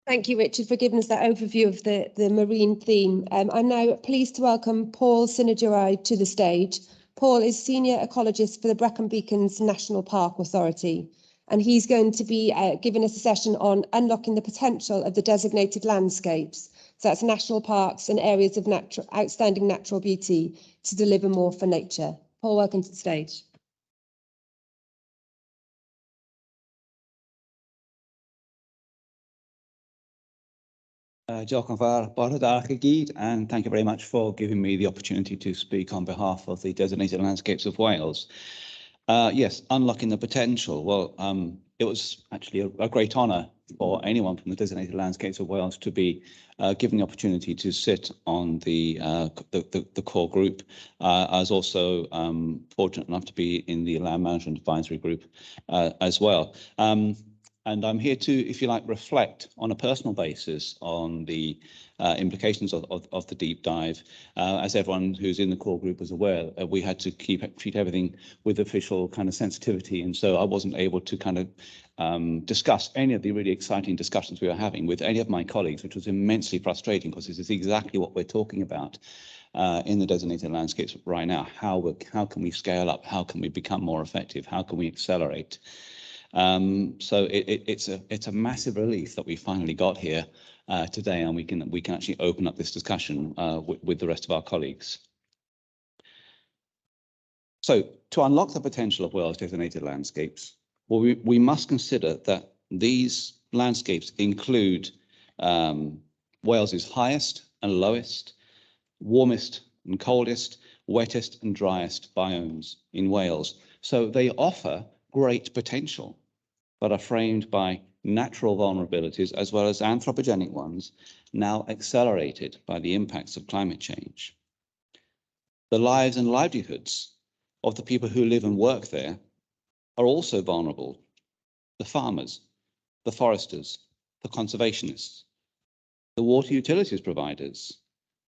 Thank you, Richard, for giving us that overview of the marine theme. I'm now pleased to welcome Paul Cynhadledd to the stage. Paul is Senior Ecologist for the Brecon Beacons National Park Authority, and he's going to be giving us a session on unlocking the potential of the designated landscapes. So that's national parks and areas of outstanding natural beauty to deliver more for nature. Paul, welcome to the stage. Diolch yn fawr, bore da chi gyd, and thank you very much for giving me the opportunity to speak on behalf of the Designated Landscapes of Wales. Yes, unlocking the potential. Well, it was actually a great honour for anyone from the Designated Landscapes of Wales to be given the opportunity to sit on the core group. I was also fortunate enough to be in the Land Management Advisory Group as well. And I'm here to, if you like, reflect on a personal basis on the implications of the deep dive. As everyone who's in the core group is aware, we had to treat everything with official kind of sensitivity. And so I wasn't able to kind of discuss any of the really exciting discussions we were having with any of my colleagues, which was immensely frustrating, because this is exactly what we're talking about in the designated landscapes right now. How can we scale up? How can we become more effective? How can we accelerate? So it's a massive relief that we finally got here today, and we can actually open up this discussion with the rest of our colleagues. So to unlock the potential of Wales designated landscapes, well, we must consider that these landscapes include Wales's highest and lowest, warmest and coldest, wettest and driest biomes in Wales. So they offer great potential, but are framed by natural vulnerabilities as well as anthropogenic ones, now accelerated by the impacts of climate change. The lives and livelihoods of the people who live and work there are also vulnerable. The farmers, the foresters, the conservationists, the water utilities providers,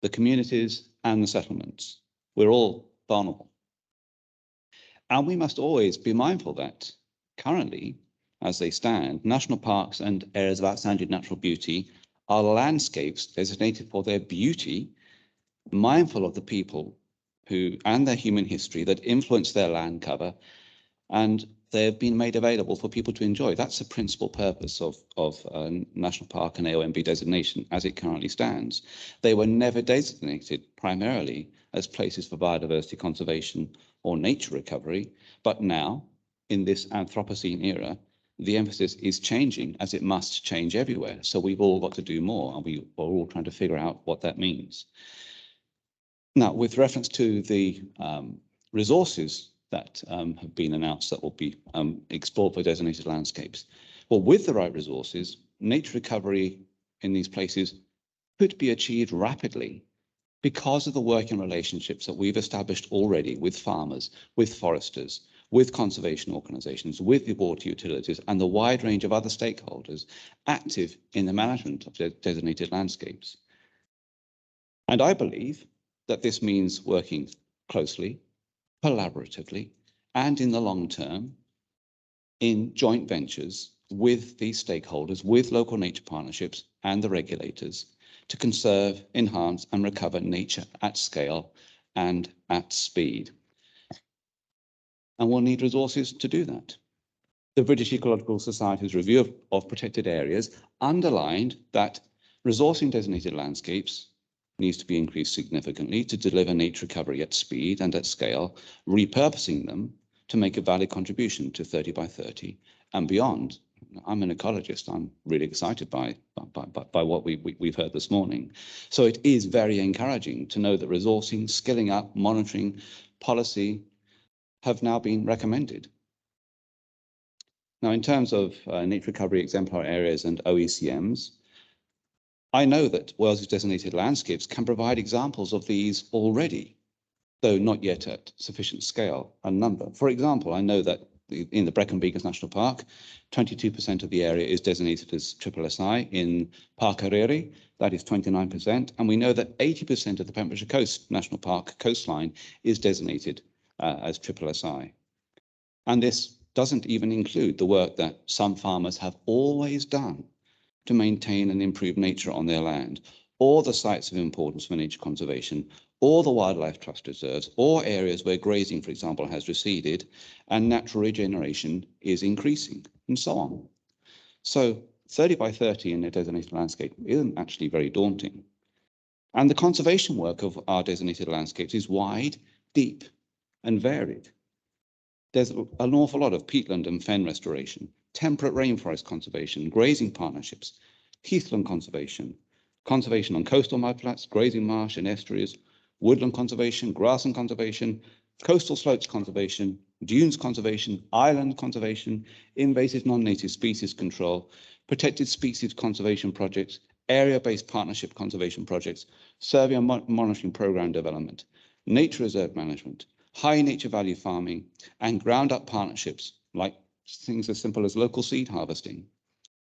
the communities and the settlements. We're all vulnerable. And we must always be mindful that currently, as they stand, national parks and areas of outstanding natural beauty are landscapes designated for their beauty, mindful of the people who and their human history that influence their land cover, and they've been made available for people to enjoy. That's the principal purpose of national park and AONB designation as it currently stands. They were never designated primarily as places for biodiversity conservation or nature recovery, but now, in this Anthropocene era, the emphasis is changing, as it must change everywhere. So we've all got to do more, and we are all trying to figure out what that means. Now, with reference to the resources that have been announced that will be explored for designated landscapes, well, with the right resources, nature recovery in these places could be achieved rapidly because of the working relationships that we've established already with farmers, with foresters, with conservation organisations, with the water utilities, and the wide range of other stakeholders active in the management of designated landscapes. And I believe that this means working closely, collaboratively, and in the long term, in joint ventures with these stakeholders, with local nature partnerships and the regulators, to conserve, enhance, and recover nature at scale and at speed. And we'll need resources to do that. The British Ecological Society's review of protected areas underlined that resourcing designated landscapes needs to be increased significantly to deliver nature recovery at speed and at scale, repurposing them to make a valid contribution to 30 by 30 and beyond. I'm an ecologist. I'm really excited by what we've heard this morning. So it is very encouraging to know that resourcing, skilling up, monitoring, policy have now been recommended. Now, in terms of nature recovery exemplar areas and OECMs, I know that Wales's designated landscapes can provide examples of these already, though not yet at sufficient scale and number. For example, I know that in the Brecon Beacons National Park, 22% of the area is designated as SSSI. In Parc Eryri, that is 29%. And we know that 80% of the Pembrokeshire Coast National Park coastline is designated as SSSI. And this doesn't even include the work that some farmers have always done to maintain and improve nature on their land, or the sites of importance for nature conservation, or the wildlife trust reserves, or areas where grazing, for example, has receded and natural regeneration is increasing, and so on. So 30 by 30 in a designated landscape isn't actually very daunting. And the conservation work of our designated landscapes is wide, deep, and varied. There's an awful lot of peatland and fen restoration, temperate rainforest conservation, grazing partnerships, heathland conservation, conservation on coastal mudflats, grazing marsh and estuaries, woodland conservation, grassland conservation, coastal slopes conservation, dunes conservation, island conservation, invasive non-native species control, protected species conservation projects, area-based partnership conservation projects, survey and monitoring program development, nature reserve management, high nature value farming, and ground-up partnerships like things as simple as local seed harvesting,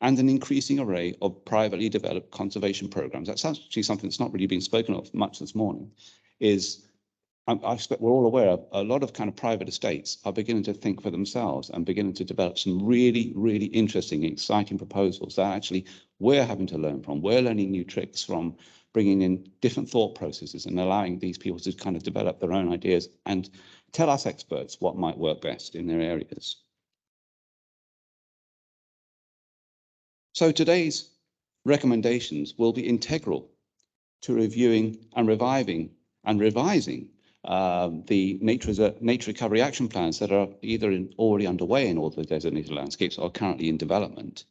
and an increasing array of privately developed conservation programs. That's actually something that's not really been spoken of much this morning. I expect we're all aware a lot of kind of private estates are beginning to think for themselves and beginning to develop some really, really interesting, exciting proposals that actually we're having to learn from. We're learning new tricks from bringing in different thought processes and allowing these people to kind of develop their own ideas and tell us experts what might work best in their areas. So today's recommendations will be integral to reviewing and reviving and revising the nature recovery action plans that are either already underway in all the designated landscapes or currently in development,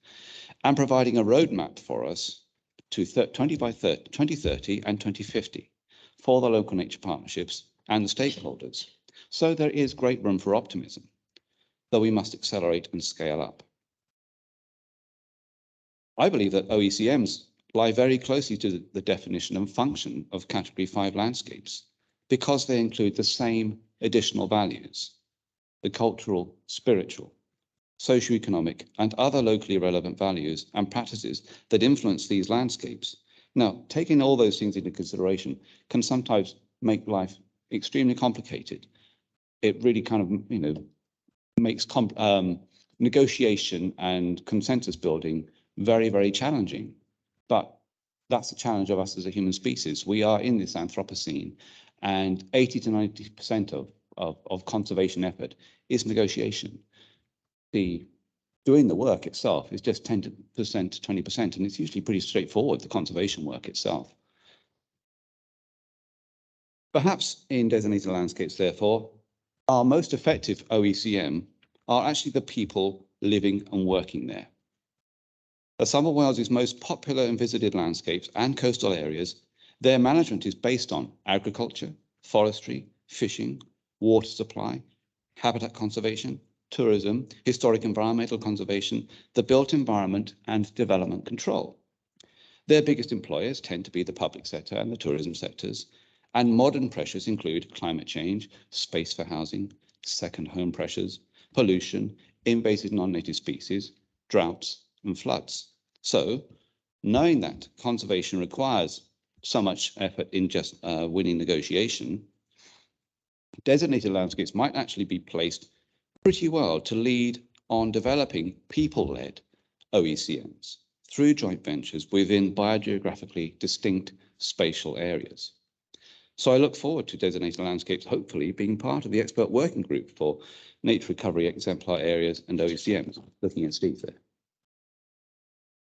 and providing a roadmap for us to 2030 and 2050 for the local nature partnerships and the stakeholders. So there is great room for optimism. though we must accelerate and scale up. I believe that OECMs lie very closely to the definition and function of Category 5 landscapes because they include the same additional values, the cultural, spiritual, socioeconomic, and other locally relevant values and practices that influence these landscapes. Now, taking all those things into consideration can sometimes make life extremely complicated. It really kind of, makes negotiation and consensus building very, very challenging. But that's the challenge of us as a human species. We are in this Anthropocene, and 80 to 90% of conservation effort is negotiation. Doing the work itself is just 10% to 20%, and it's usually pretty straightforward, the conservation work itself. Perhaps in designated landscapes, therefore, our most effective OECM are actually the people living and working there. As some of Wales's most popular and visited landscapes and coastal areas, their management is based on agriculture, forestry, fishing, water supply, habitat conservation, tourism, historic environmental conservation, the built environment, and development control. Their biggest employers tend to be the public sector and the tourism sectors, and modern pressures include climate change, space for housing, second home pressures, pollution, invasive non-native species, droughts, and floods. So, knowing that conservation requires so much effort in just winning negotiation, designated landscapes might actually be placed pretty well to lead on developing people-led OECMs through joint ventures within biogeographically distinct spatial areas. So I look forward to designated landscapes hopefully being part of the expert working group for nature recovery exemplar areas and OECMs, looking at Steve there.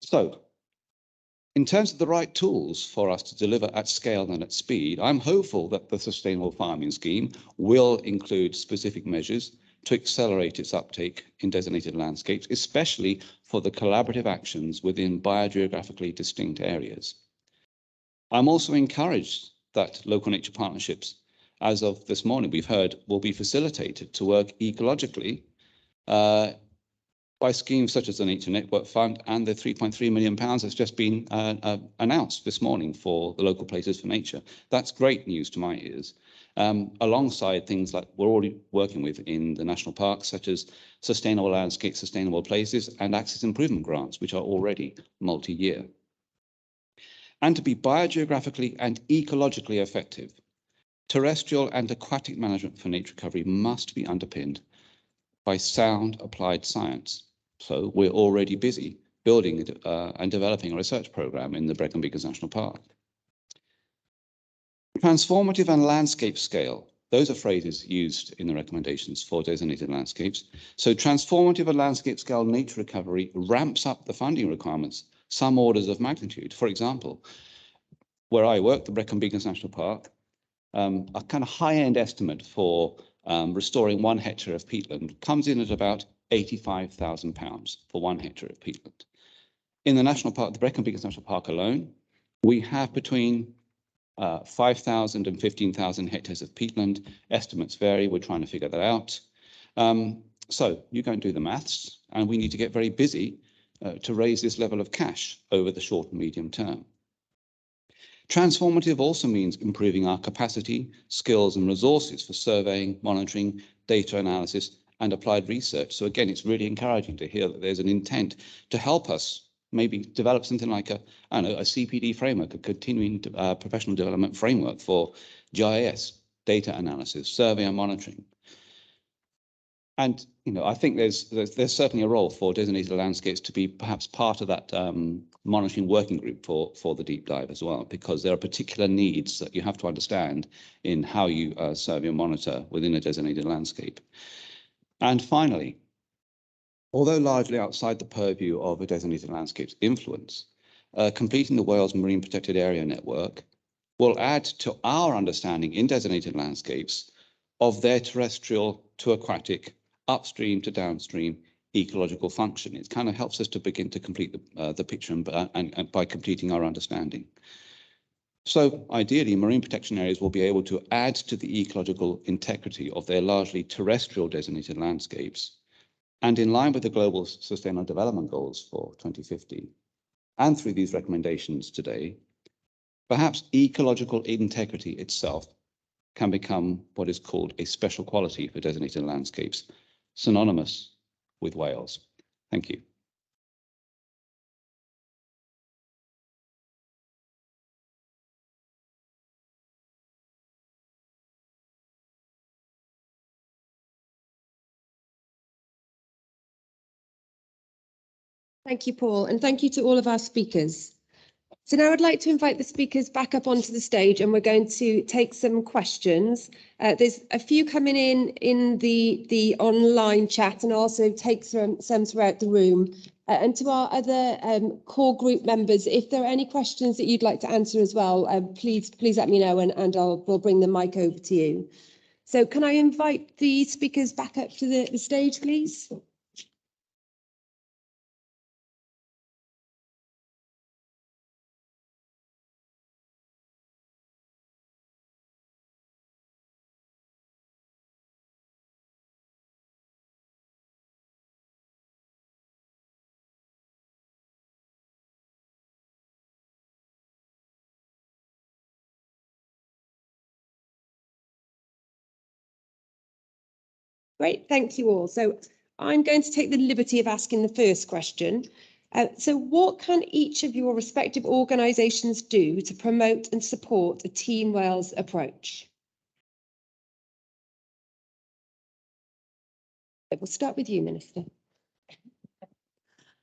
So, in terms of the right tools for us to deliver at scale and at speed, I'm hopeful that the Sustainable Farming Scheme will include specific measures to accelerate its uptake in designated landscapes, especially for the collaborative actions within biogeographically distinct areas. I'm also encouraged that local nature partnerships, as of this morning, we've heard, will be facilitated to work ecologically by schemes such as the Nature Network Fund and the £3.3 million that's just been announced this morning for the local places for nature. That's great news to my ears, alongside things like we're already working with in the national parks, such as sustainable landscapes, sustainable places, and access improvement grants, which are already multi-year. And to be biogeographically and ecologically effective, terrestrial and aquatic management for nature recovery must be underpinned by sound applied science. So we're already busy building and developing a research program in the Brecon Beacons National Park. Transformative and landscape scale, those are phrases used in the recommendations for designated landscapes. So transformative and landscape scale nature recovery ramps up the funding requirements some orders of magnitude. For example, where I work, the Brecon Beacons National Park, a kind of high-end estimate for restoring 1 hectare of peatland comes in at about £85,000 for 1 hectare of peatland. In the national park, the Brecon Beacons National Park alone, we have between 5,000 and 15,000 hectares of peatland. Estimates vary. We're trying to figure that out. So you go and do the maths, and we need to get very busy to raise this level of cash over the short and medium term. Transformative also means improving our capacity, skills, and resources for surveying, monitoring, data analysis, and applied research. So again, it's really encouraging to hear that there's an intent to help us maybe develop something like a CPD framework, a continuing professional development framework for GIS, data analysis, survey and monitoring. And I think there's certainly a role for designated landscapes to be perhaps part of that monitoring working group for the deep dive as well, because there are particular needs that you have to understand in how you survey and monitor within a designated landscape. And finally, although largely outside the purview of a designated landscape's influence, completing the Wales Marine Protected Area Network will add to our understanding in designated landscapes of their terrestrial to aquatic, upstream to downstream ecological function. It kind of helps us to begin to complete the picture and by completing our understanding. So ideally, marine protection areas will be able to add to the ecological integrity of their largely terrestrial designated landscapes And in line with the Global Sustainable Development Goals for 2050, and through these recommendations today, perhaps ecological integrity itself can become what is called a special quality for designated landscapes, synonymous with Wales. Thank you. Thank you, Paul, and thank you to all of our speakers. So now I'd like to invite the speakers back up onto the stage, and we're going to take some questions. There's a few coming in the online chat, and also take some throughout the room. And to our other core group members, if there are any questions that you'd like to answer as well, please let me know, and we'll bring the mic over to you. So can I invite the speakers back up to the stage, please? Great, thank you all. So I'm going to take the liberty of asking the first question. So what can each of your respective organisations do to promote and support a Team Wales approach? We'll start with you, Minister.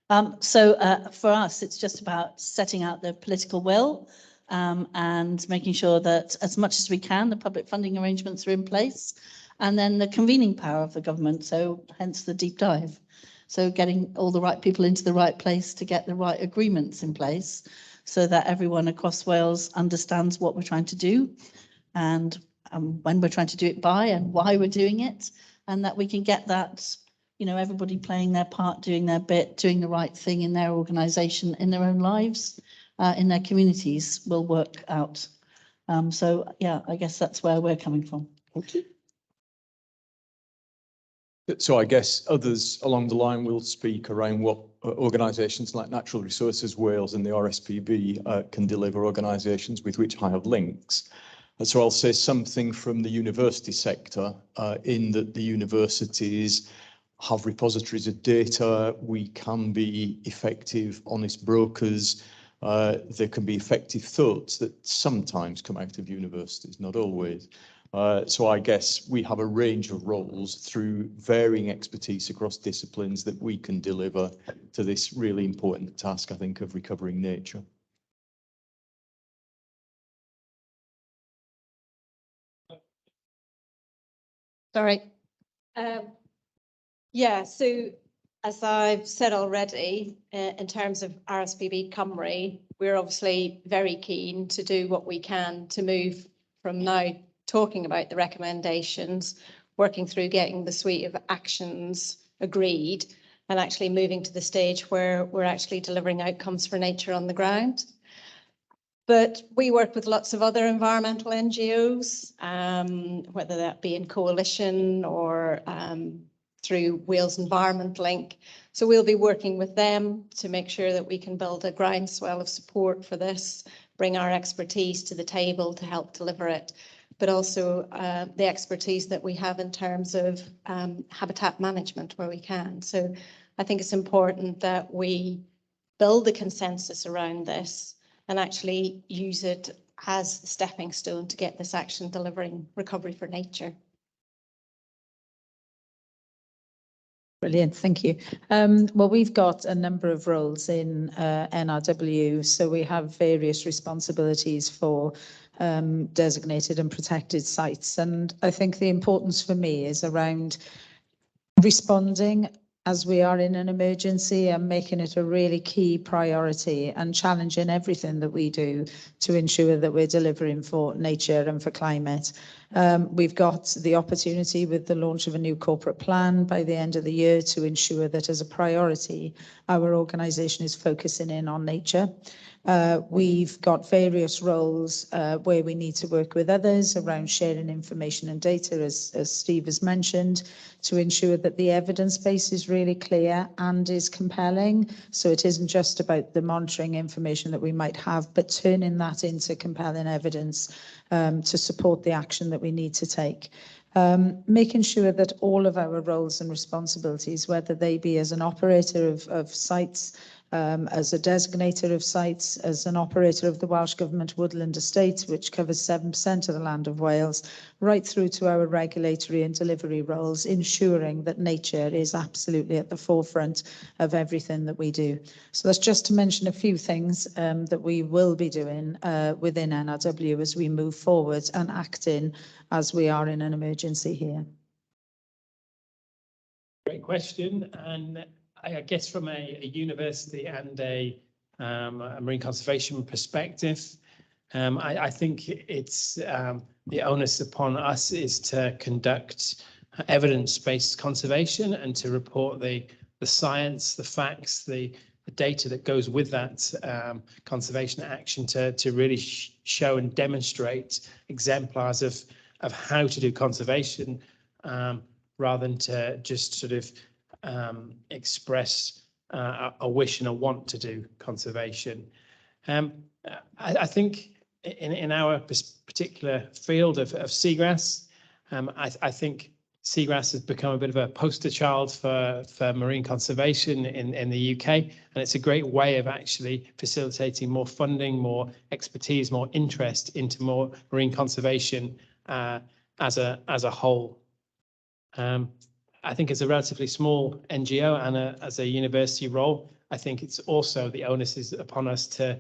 For us, it's just about setting out the political will and making sure that as much as we can, the public funding arrangements are in place, and then the convening power of the government, so hence the deep dive. So getting all the right people into the right place to get the right agreements in place so that everyone across Wales understands what we're trying to do and when we're trying to do it by and why we're doing it, and that we can get that, you know, everybody playing their part, doing their bit, doing the right thing in their organisation, in their own lives, in their communities will work out. So, yeah, I guess that's where we're coming from. Thank you. So I guess others along the line will speak around what organisations like Natural Resources Wales and the RSPB can deliver, organisations with which I have links. And so I'll say something from the university sector in that the universities have repositories of data. We can be effective, honest brokers. There can be effective thoughts that sometimes come out of universities, not always. So I guess we have a range of roles through varying expertise across disciplines that we can deliver to this really important task, I think, of recovering nature. Sorry. Yeah, so as I've said already, in terms of RSPB Cymru, we're obviously very keen to do what we can to move from now talking about the recommendations, working through getting the suite of actions agreed, and actually moving to the stage where we're actually delivering outcomes for nature on the ground. But we work with lots of other environmental NGOs, whether that be in coalition or through Wales Environment Link. So we'll be working with them to make sure that we can build a groundswell of support for this, bring our expertise to the table to help deliver it, but also the expertise that we have in terms of habitat management where we can. So I think it's important that we build a consensus around this and actually use it as a stepping stone to get this action delivering recovery for nature. Brilliant, thank you. Well, we've got a number of roles in NRW, so we have various responsibilities for designated and protected sites. And I think the importance for me is around responding as we are in an emergency and making it a really key priority and challenging everything that we do to ensure that we're delivering for nature and for climate. We've got the opportunity with the launch of a new corporate plan by the end of the year to ensure that as a priority, our organisation is focusing in on nature. We've got various roles where we need to work with others around sharing information and data, as Steve has mentioned, to ensure that the evidence base is really clear and is compelling. So it isn't just about the monitoring information that we might have, but turning that into compelling evidence to support the action that we need to take. Making sure that all of our roles and responsibilities, whether they be as an operator of sites, as a designator of sites, as an operator of the Welsh Government Woodland Estate, which covers 7% of the land of Wales, right through to our regulatory and delivery roles, ensuring that nature is absolutely at the forefront of everything that we do. So that's just to mention a few things that we will be doing within NRW as we move forward and acting as we are in an emergency here. Great question. And I guess from a university and a marine conservation perspective, I think it's the onus upon us is to conduct evidence-based conservation and to report the science, the facts, the data that goes with that conservation action to really show and demonstrate exemplars of how to do conservation rather than to just sort of express a wish and a want to do conservation. I think in our particular field of seagrass, I think seagrass has become a bit of a poster child for marine conservation in the UK, and it's a great way of actually facilitating more funding, more expertise, more interest into more marine conservation as a whole. I think as a relatively small NGO and as a university role, I think it's also the onus is upon us to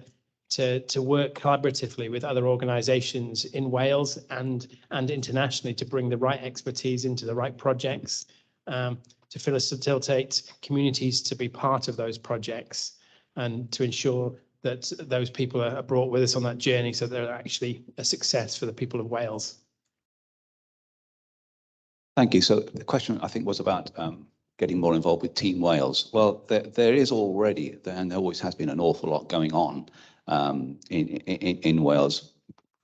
work collaboratively with other organisations in Wales and internationally to bring the right expertise into the right projects, to facilitate communities to be part of those projects and to ensure that those people are brought with us on that journey so they're actually a success for the people of Wales. Thank you. So the question, I think, was about getting more involved with Team Wales. Well, there is already, and there always has been, an awful lot going on in Wales.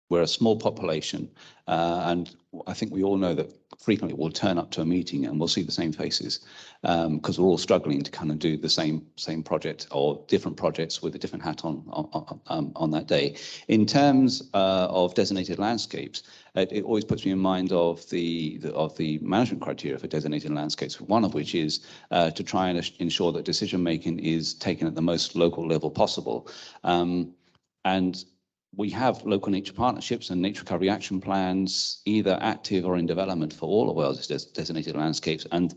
We're a small population, and I think we all know that frequently we'll turn up to a meeting and we'll see the same faces because we're all struggling to kind of do the same project or different projects with a different hat on that day. In terms of designated landscapes, it always puts me in mind of the management criteria for designated landscapes, one of which is to try and ensure that decision making is taken at the most local level possible. And we have local nature partnerships and nature recovery action plans, either active or in development for all of Wales' designated landscapes. And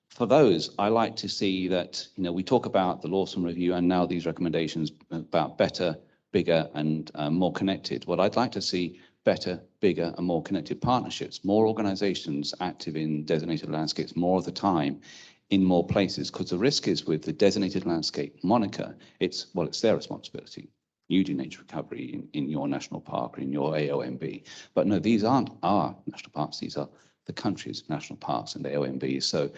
for those, I like to see that, you know, we talk about the Lawson Review and now these recommendations about better, bigger and more connected. Well, I'd like to see better, bigger and more connected partnerships, more organisations active in designated landscapes more of the time in more places, because the risk is with the designated landscape moniker, it's their responsibility. You do nature recovery in your national park or in your AONB. But no, these aren't our national parks. These are the country's national parks and AONBs. So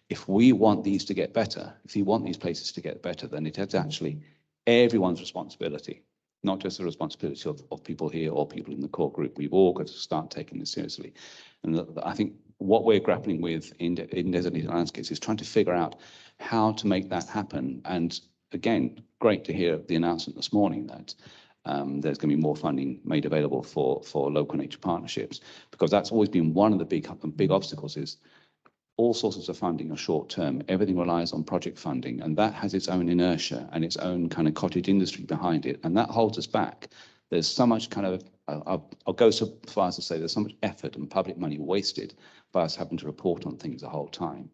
if we want these to get better, if you want these places to get better, then it is actually everyone's responsibility, not just the responsibility of people here or people in the core group. We've all got to start taking this seriously. And I think what we're grappling with in designated landscapes is trying to figure out how to make that happen. And again, great to hear the announcement this morning that there's going to be more funding made available for local nature partnerships, because that's always been one of the big obstacles is all sources of funding are short term. Everything relies on project funding, and that has its own inertia and its own kind of cottage industry behind it, and that holds us back. There's so much kind of, I'll go so far as to say there's so much effort and public money wasted by us having to report on things the whole time.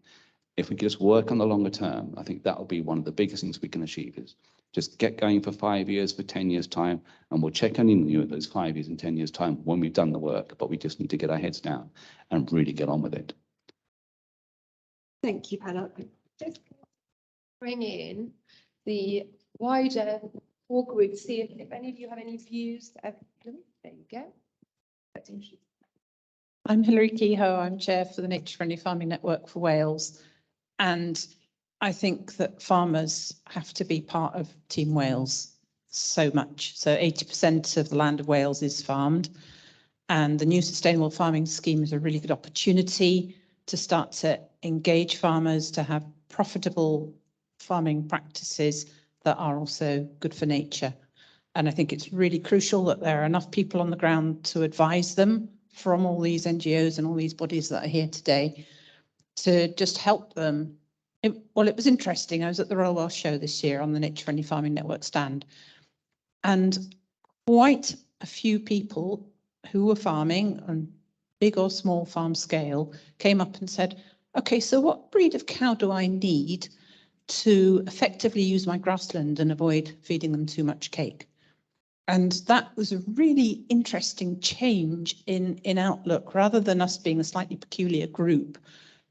If we could just work on the longer term, I think that will be one of the biggest things we can achieve, is just get going for 5 years, for 10 years time, and we'll check on you at those 5 years and 10 years time when we've done the work, but we just need to get our heads down and really get on with it. Thank you, Panel. Just bring in the wider core group, see if any of you have any views. There you go. I'm Hilary Kehoe. I'm chair for the Nature Friendly Farming Network for Wales. And I think that farmers have to be part of Team Wales so much. So 80% of the land of Wales is farmed. And the new sustainable farming scheme is a really good opportunity to start to engage farmers, to have profitable farming practices that are also good for nature. And I think it's really crucial that there are enough people on the ground to advise them from all these NGOs and all these bodies that are here today to just help them. It was interesting. I was at the Royal Welsh Show this year on the Nature Friendly Farming Network stand, and quite a few people who were farming on big or small farm scale came up and said, okay, so what breed of cow do I need to effectively use my grassland and avoid feeding them too much cake? And that was a really interesting change in outlook, rather than us being a slightly peculiar group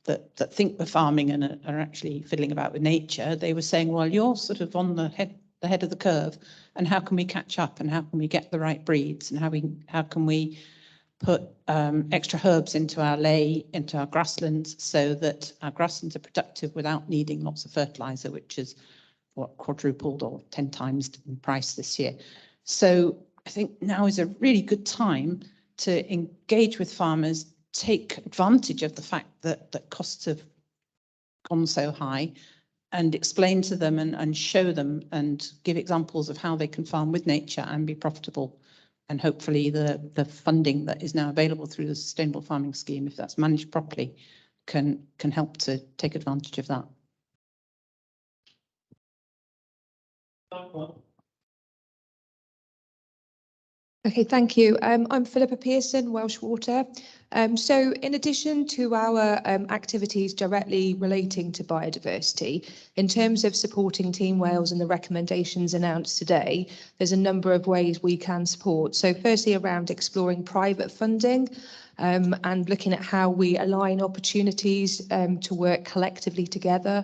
that think we're farming and are actually fiddling about with nature. They were saying, well, you're sort of on the head of the curve, and how can we catch up, and how can we get the right breeds, and how can we put extra herbs into our into our grasslands, so that our grasslands are productive without needing lots of fertilizer, which is what quadrupled or 10 times in price this year. So I think now is a really good time to engage with farmers, take advantage of the fact that costs have gone so high, and explain to them and show them and give examples of how they can farm with nature and be profitable. And hopefully the funding that is now available through the Sustainable Farming Scheme, if that's managed properly, can help to take advantage of that. Okay, thank you. I'm Philippa Pearson, Welsh Water. So in addition to our activities directly relating to biodiversity, in terms of supporting Team Wales and the recommendations announced today, there's a number of ways we can support. So firstly, around exploring private funding and looking at how we align opportunities to work collectively together.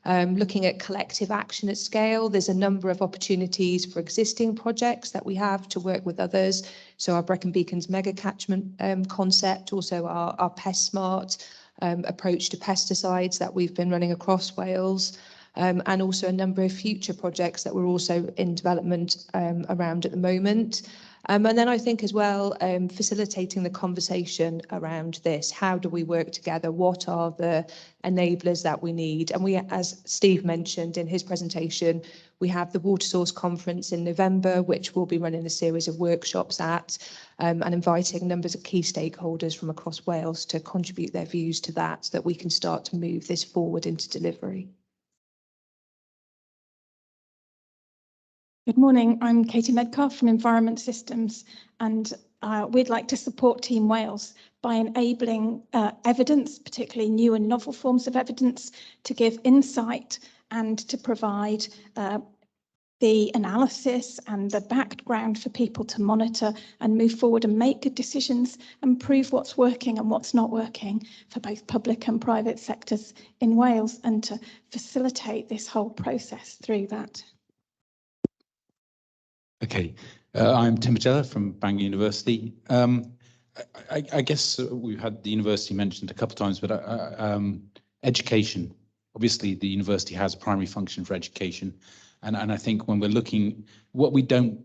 Looking at collective action at scale, there's a number of opportunities for existing projects that we have to work with others. So our Brecon Beacons mega catchment concept, also our Pest Smart approach to pesticides that we've been running across Wales, and also a number of future projects that we're also in development around at the moment. And then I think as well, facilitating the conversation around this. How do we work together? What are the enablers that we need? And we, as Steve mentioned in his presentation, we have the Water Source Conference in November, which we'll be running a series of workshops at, and inviting numbers of key stakeholders from across Wales to contribute their views to that, so that we can start to move this forward into delivery. Good morning, I'm Katie Medcalf from Environment Systems, and we'd like to support Team Wales by enabling evidence, particularly new and novel forms of evidence, to give insight and to provide the analysis and the background for people to monitor and move forward and make good decisions and prove what's working and what's not working for both public and private sectors in Wales, and to facilitate this whole process through that. Okay, I'm Tim Magella from Bangor University. I guess we've had the university mentioned a couple of times, but education. Obviously, the university has a primary function for education, and I think when we're looking, what we don't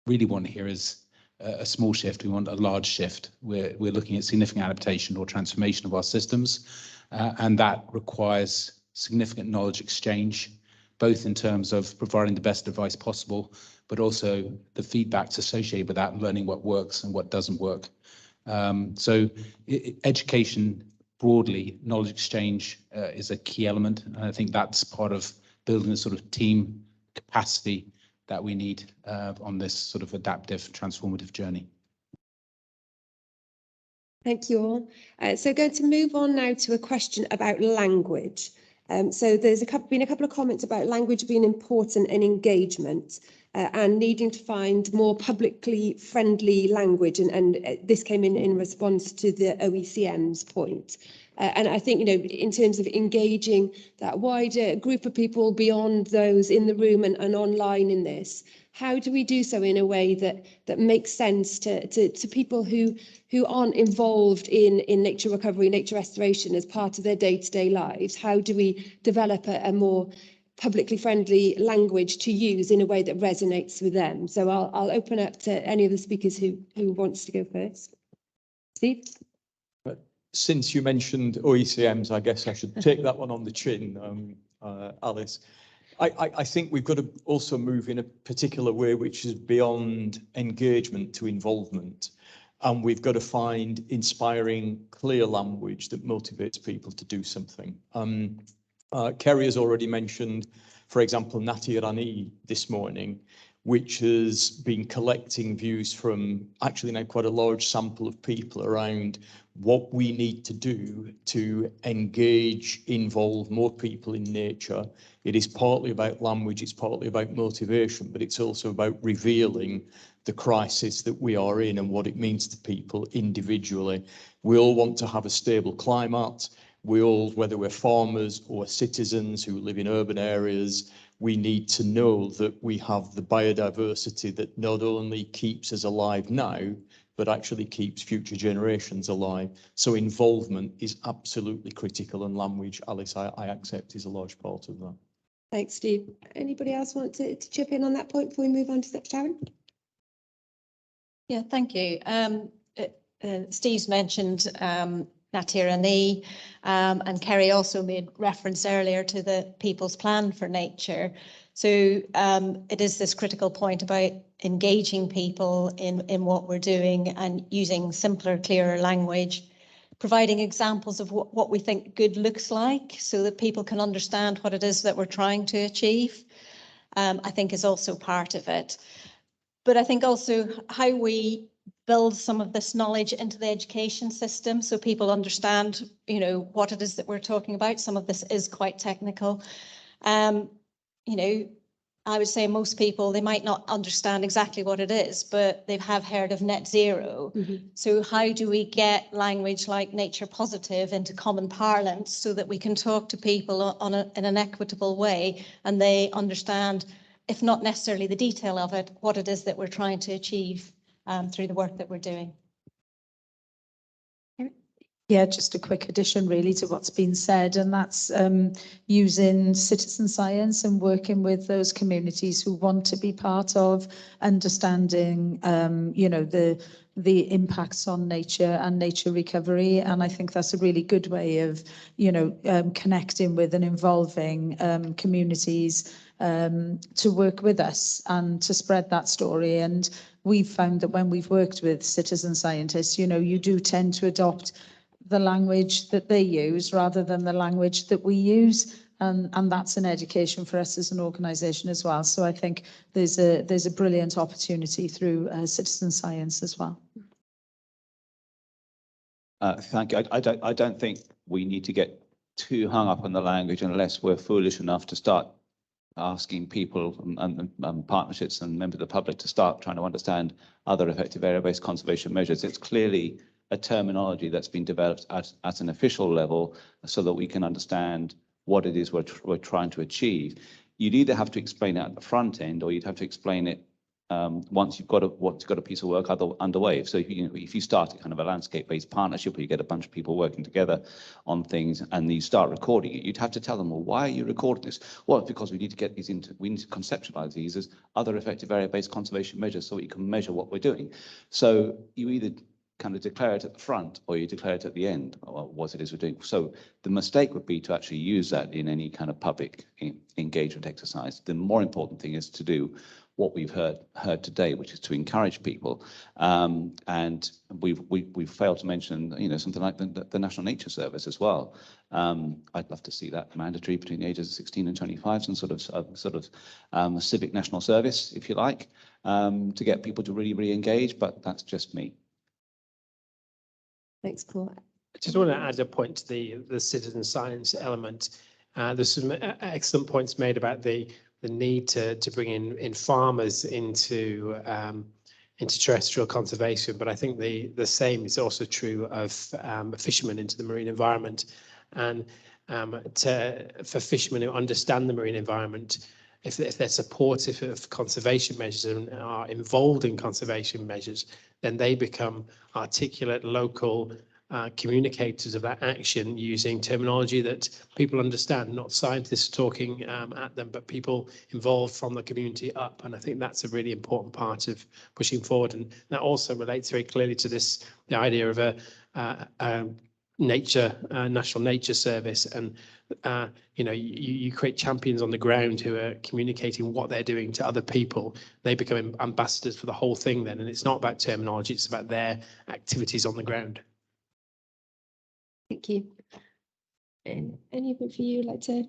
really want here is a small shift. We want a large shift. We're looking at significant adaptation or transformation of our systems, and that requires significant knowledge exchange, both in terms of providing the best advice possible, but also the feedbacks associated with that and learning what works and what doesn't work. So education broadly, knowledge exchange is a key element. And I think that's part of building the sort of team capacity that we need on this sort of adaptive, transformative journey. Thank you all. So going to move on now to a question about language. So there's been a couple of comments about language being important in engagement and needing to find more publicly friendly language. And this came in response to the OECM's point. And I think, in terms of engaging that wider group of people beyond those in the room and online in this, how do we do so in a way that makes sense to people who aren't involved in nature recovery, nature restoration as part of their day-to-day lives? How do we develop a more publicly friendly language to use in a way that resonates with them? So I'll open up to any of the speakers who wants to go first. Steve? Since you mentioned OECMs, I guess I should take that one on the chin, Alice. I think we've got to also move in a particular way which is beyond engagement to involvement. And we've got to find inspiring, clear language that motivates people to do something. Kerry has already mentioned, for example, Nati Rani this morning, which has been collecting views from actually now quite a large sample of people around what we need to do to engage, involve more people in nature. It is partly about language, it's partly about motivation, but it's also about revealing the crisis that we are in and what it means to people individually. We all want to have a stable climate. We all, whether we're farmers or citizens who live in urban areas, we need to know that we have the biodiversity that not only keeps us alive now, but actually keeps future generations alive. So involvement is absolutely critical, and language, Alice, I accept, is a large part of that. Thanks, Steve. Anybody else want to chip in on that point before we move on to Sharon? Yeah, thank you. Steve's mentioned Nati Rani, and Kerry also made reference earlier to the People's Plan for Nature. So it is this critical point about engaging people in what we're doing and using simpler, clearer language, providing examples of what we think good looks like so that people can understand what it is that we're trying to achieve, I think is also part of it. But I think also how we build some of this knowledge into the education system so people understand, what it is that we're talking about. Some of this is quite technical. I would say most people, they might not understand exactly what it is, but they have heard of net zero. Mm-hmm. So how do we get language like nature positive into common parlance so that we can talk to people in an equitable way and they understand, if not necessarily the detail of it, what it is that we're trying to achieve through the work that we're doing. Yeah, just a quick addition really to what's been said, and that's using citizen science and working with those communities who want to be part of understanding, the impacts on nature and nature recovery. And I think that's a really good way of, connecting with and involving communities to work with us and to spread that story. And we've found that when we've worked with citizen scientists, you do tend to adopt the language that they use rather than the language that we use, and that's an education for us as an organisation as well. So I think there's a brilliant opportunity through citizen science as well. Thank you. I don't think we need to get too hung up on the language unless we're foolish enough to start asking people and partnerships and members of the public to start trying to understand other effective area-based conservation measures. It's clearly a terminology that's been developed at an official level so that we can understand what it is we're trying to achieve. You'd either have to explain it at the front end, or you'd have to explain it once you've got a piece of work underway. So if you start a kind of a landscape-based partnership where you get a bunch of people working together on things and you start recording it, you'd have to tell them, well, why are you recording this? Well, it's because we need to get these we need to conceptualize these as other effective area-based conservation measures so you can measure what we're doing. So you either kind of declare it at the front or you declare it at the end, or what it is we're doing. So the mistake would be to actually use that in any kind of public engagement exercise. The more important thing is to do what we've heard today, which is to encourage people. And we've failed to mention, something like the National Nature Service as well. I'd love to see that mandatory between the ages of 16 and 25, some sort of civic national service, if you like, to get people to really engage. But that's just me. Thanks, Paul. I just want to add a point to the citizen science element. There's some excellent points made about the need to bring in farmers into into terrestrial conservation, but I think the same is also true of fishermen into the marine environment. And for fishermen who understand the marine environment, if they're supportive of conservation measures and are involved in conservation measures, then they become articulate local communicators of that action using terminology that people understand, not scientists talking at them, but people involved from the community up. And I think that's a really important part of pushing forward. And that also relates very clearly to the idea of a National Nature Service. And you create champions on the ground who are communicating what they're doing to other people. They become ambassadors for the whole thing then. And it's not about terminology, it's about their activities on the ground. Thank you. And any of you like to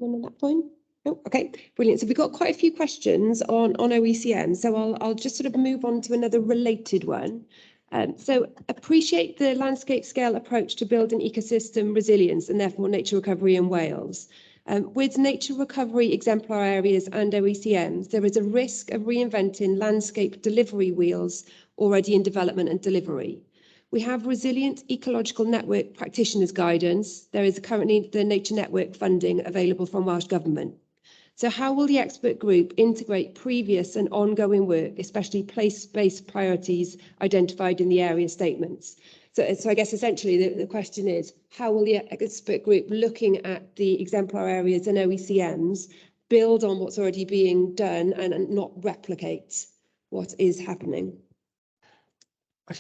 come on that point? Oh, okay, brilliant. So we've got quite a few questions on OECM. So I'll just sort of move on to another related one. So appreciate the landscape scale approach to building ecosystem resilience and therefore nature recovery in Wales. With nature recovery exemplar areas and OECMs, there is a risk of reinventing landscape delivery wheels already in development and delivery. We have resilient ecological network practitioners guidance. There is currently the Nature Network funding available from Welsh Government. So how will the expert group integrate previous and ongoing work, especially place-based priorities identified in the area statements? So I guess essentially the question is, how will the expert group looking at the exemplar areas and OECMs build on what's already being done and not replicate what is happening?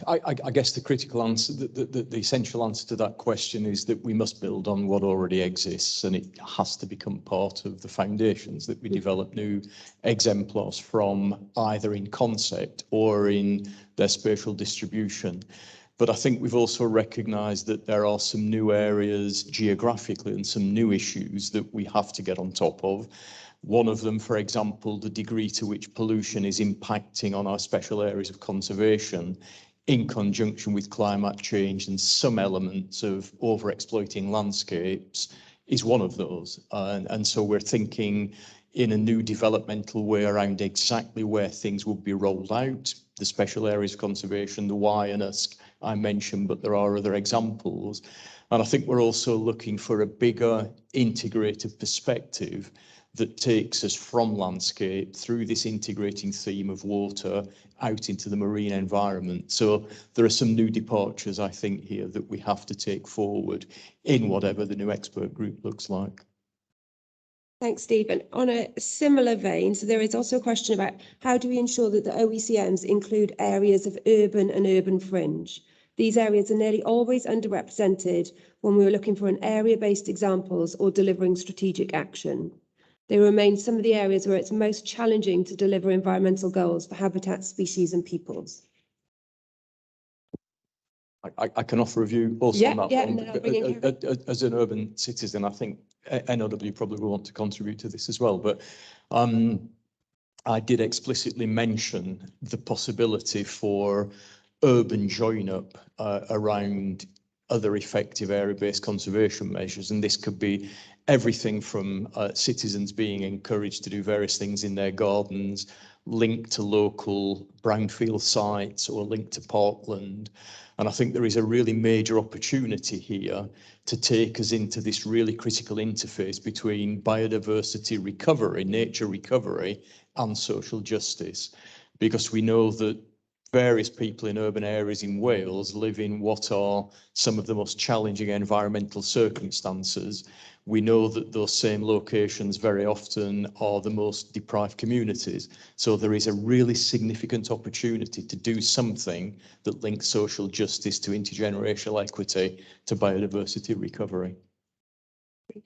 I guess the critical answer, the essential answer to that question is that we must build on what already exists, and it has to become part of the foundations that we develop new exemplars from, either in concept or in their spatial distribution. But I think we've also recognised that there are some new areas geographically and some new issues that we have to get on top of. One of them, for example, the degree to which pollution is impacting on our special areas of conservation in conjunction with climate change and some elements of overexploiting landscapes is one of those. And so we're thinking in a new developmental way around exactly where things would be rolled out. The special areas of conservation, the Wyanosk I mentioned, but there are other examples. And I think we're also looking for a bigger integrated perspective that takes us from landscape through this integrating theme of water out into the marine environment. So there are some new departures, I think, here that we have to take forward in whatever the new expert group looks like. Thanks, Stephen. On a similar vein, so there is also a question about how do we ensure that the OECMs include areas of urban and urban fringe? These areas are nearly always underrepresented when we're looking for an area-based examples or delivering strategic action. They remain some of the areas where it's most challenging to deliver environmental goals for habitats, species and peoples. I can offer a view also on that one. As an urban citizen, I think NOW probably will want to contribute to this as well. But I did explicitly mention the possibility for urban join-up around other effective area-based conservation measures, and this could be everything from citizens being encouraged to do various things in their gardens, linked to local brownfield sites or linked to parkland. And I think there is a really major opportunity here to take us into this really critical interface between biodiversity recovery, nature recovery, and social justice, because we know that various people in urban areas in Wales live in what are some of the most challenging environmental circumstances. We know that those same locations very often are the most deprived communities. So there is a really significant opportunity to do something that links social justice to intergenerational equity to biodiversity recovery.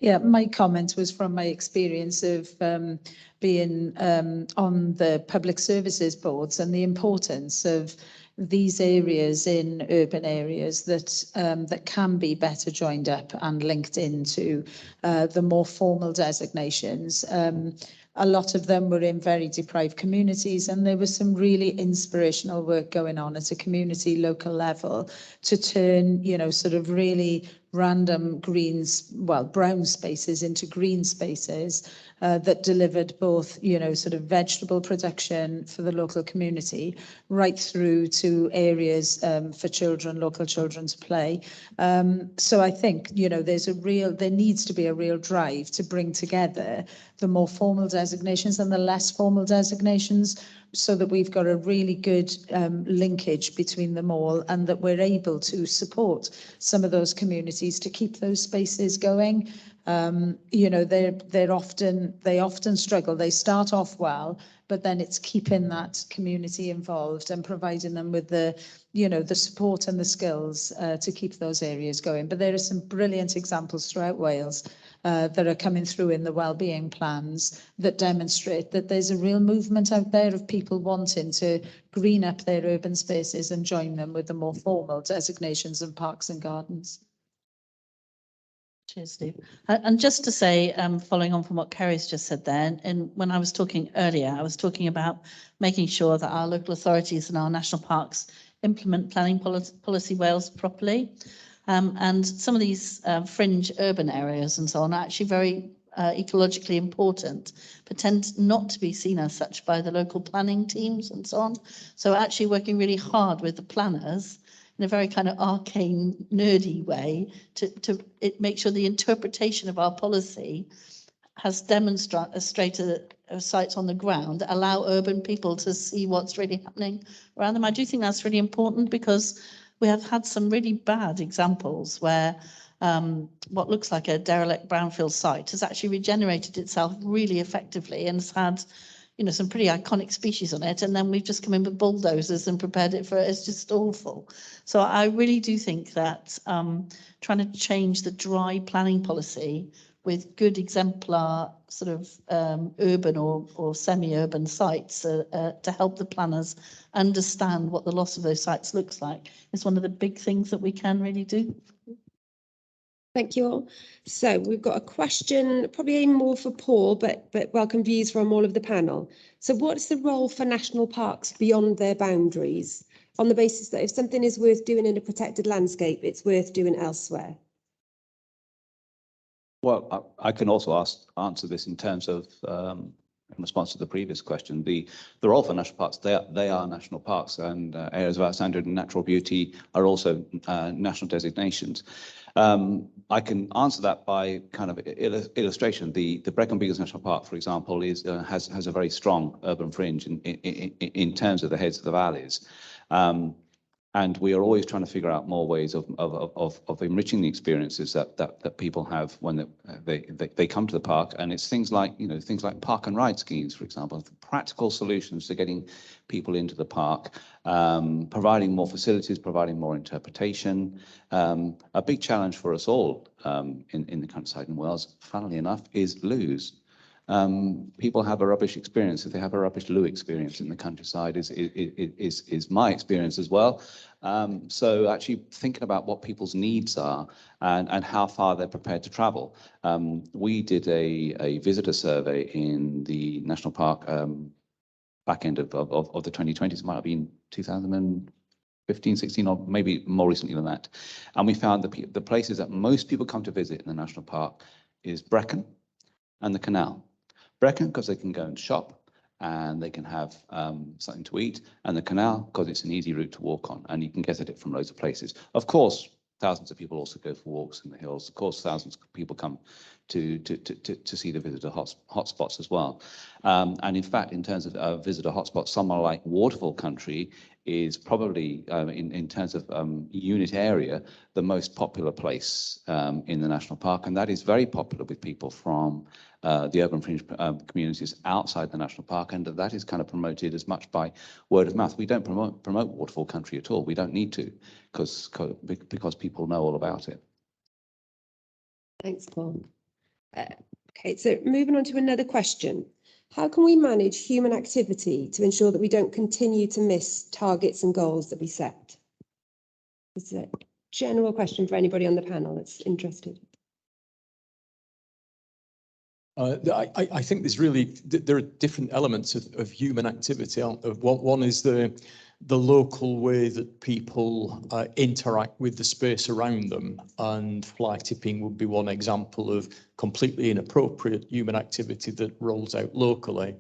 Yeah, my comment was from my experience of being on the public services boards and the importance of these areas in urban areas that can be better joined up and linked into the more formal designations. A lot of them were in very deprived communities, and there was some really inspirational work going on at a community local level to turn, sort of really random brown spaces into green spaces that delivered both, sort of vegetable production for the local community, right through to areas for local children to play. So I think, there needs to be a real drive to bring together the more formal designations and the less formal designations, so that we've got a really good linkage between them all, and that we're able to support some of those communities to keep those spaces going. They often struggle. They start off well, but then it's keeping that community involved and providing them with the support and the skills to keep those areas going. But there are some brilliant examples throughout Wales that are coming through in the wellbeing plans that demonstrate that there's a real movement out there of people wanting to green up their urban spaces and join them with the more formal designations of parks and gardens. Cheers, Steve. And just to say, following on from what Kerry's just said there, and when I was talking earlier, I was talking about making sure that our local authorities and our national parks implement planning policy Wales properly. And some of these fringe urban areas and so on are actually very ecologically important, but tend not to be seen as such by the local planning teams and so on. So actually working really hard with the planners in a very kind of arcane, nerdy way to make sure the interpretation of our policy has demonstrated sites on the ground that allow urban people to see what's really happening around them. I do think that's really important, because we have had some really bad examples where what looks like a derelict brownfield site has actually regenerated itself really effectively and has had, some pretty iconic species on it, and then we've just come in with bulldozers and prepared it for it. It's just awful. So I really do think that trying to change the dry planning policy with good exemplar sort of urban or semi-urban sites to help the planners understand what the loss of those sites looks like is one of the big things that we can really do. Thank you all. So we've got a question, probably aimed more for Paul, but welcome views from all of the panel. So what's the role for national parks beyond their boundaries, on the basis that if something is worth doing in a protected landscape, it's worth doing elsewhere? Well, I can also answer this in terms of, in response to the previous question, the role for national parks, they are national parks, and areas of outstanding natural beauty are also national designations. I can answer that by kind of illustration. The Brecon Beacons National Park, for example, has a very strong urban fringe in terms of the heads of the valleys. And we are always trying to figure out more ways of enriching the experiences that people have when they come to the park. And it's things like park and ride schemes, for example, practical solutions to getting people into the park, providing more facilities, providing more interpretation. A big challenge for us all in the countryside in Wales, funnily enough, is loos. People have a rubbish experience. If they have a rubbish loo experience in the countryside, is my experience as well. So actually thinking about what people's needs are and how far they're prepared to travel. We did a visitor survey in the national park back end of the 2020s. It might have been 2015, 16, or maybe more recently than that. And we found that the places that most people come to visit in the national park is Brecon and the canal. Brecon, because they can go and shop and they can have something to eat, and the canal, because it's an easy route to walk on and you can get at it from loads of places. Of course, thousands of people also go for walks in the hills. Of course, thousands of people come to see the visitor hotspots as well. And in fact, in terms of visitor hotspots, somewhere like Waterfall Country is probably, in terms of unit area, the most popular place in the national park. And that is very popular with people from the urban fringe communities outside the national park, and that is kind of promoted as much by word of mouth. We don't promote Waterfall Country at all. We don't need to, because people know all about it. Thanks, Paul. Okay, so moving on to another question. How can we manage human activity to ensure that we don't continue to miss targets and goals that we set? This is a general question for anybody on the panel that's interested. I think there are different elements of human activity. One is the the local way that people interact with the space around them, and fly tipping would be one example of completely inappropriate human activity that rolls out locally.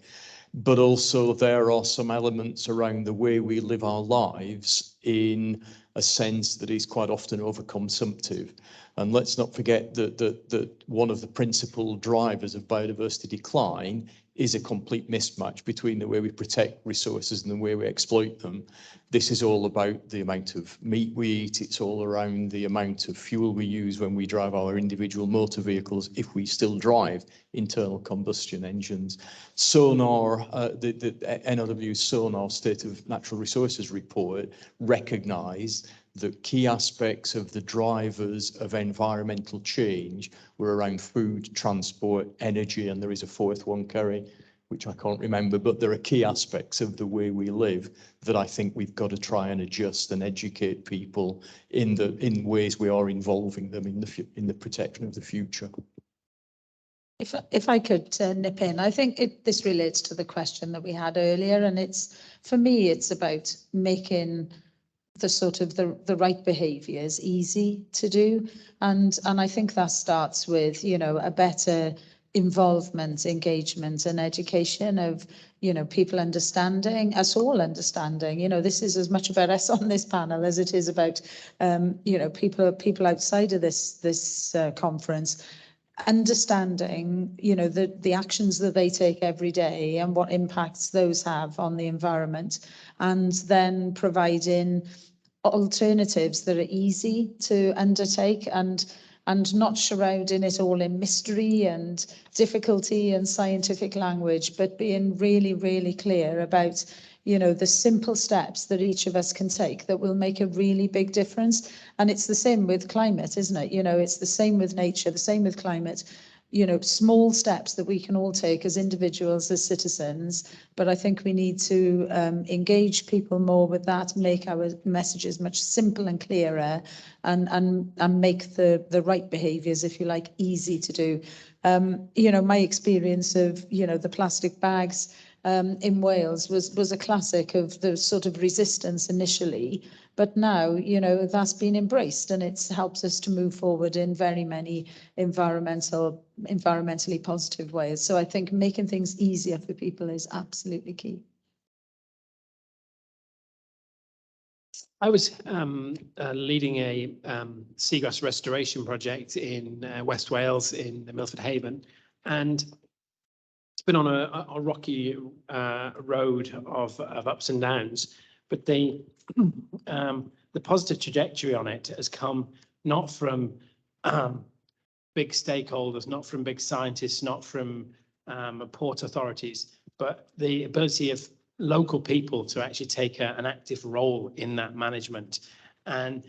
But also there are some elements around the way we live our lives in a sense that is quite often overconsumptive. And let's not forget that one of the principal drivers of biodiversity decline is a complete mismatch between the way we protect resources and the way we exploit them. This is all about the amount of meat we eat. It's all around the amount of fuel we use when we drive our individual motor vehicles, if we still drive internal combustion engines. Sonar, the NRW Sonar State of Natural Resources report recognise that key aspects of the drivers of environmental change were around food, transport, energy, and there is a fourth one, Kerry, which I can't remember, but there are key aspects of the way we live that I think we've got to try and adjust and educate people in ways we are involving them in the protection of the future. If I could nip in, I think this relates to the question that we had earlier, and for me, it's about making the right behaviours easy to do, and I think that starts with, you know, a better involvement, engagement and education of, you know, people understanding, us all understanding, you know, this is as much about us on this panel as it is about, you know, people outside of this conference, understanding, you know, the actions that they take every day and what impacts those have on the environment, and then providing alternatives that are easy to undertake and not shrouding it all in mystery and difficulty and scientific language, but being really, really clear about, you know, the simple steps that each of us can take that will make a really big difference. And it's the same with climate, isn't it? You know, it's the same with nature, the same with climate. You know, small steps that we can all take as individuals, as citizens, but I think we need to engage people more with that, make our messages much simpler and clearer, and make the right behaviours, if you like, easy to do. You know, my experience of, you know, the plastic bags in Wales was a classic of the sort of resistance initially, but now, you know, that's been embraced, and it helps us to move forward in very many environmentally positive ways. So I think making things easier for people is absolutely key. I was leading a seagrass restoration project in West Wales in Milford Haven, and it's been on a rocky road of ups and downs, but the positive trajectory on it has come not from big stakeholders, not from big scientists, not from port authorities, but the ability of local people to actually take an active role in that management, and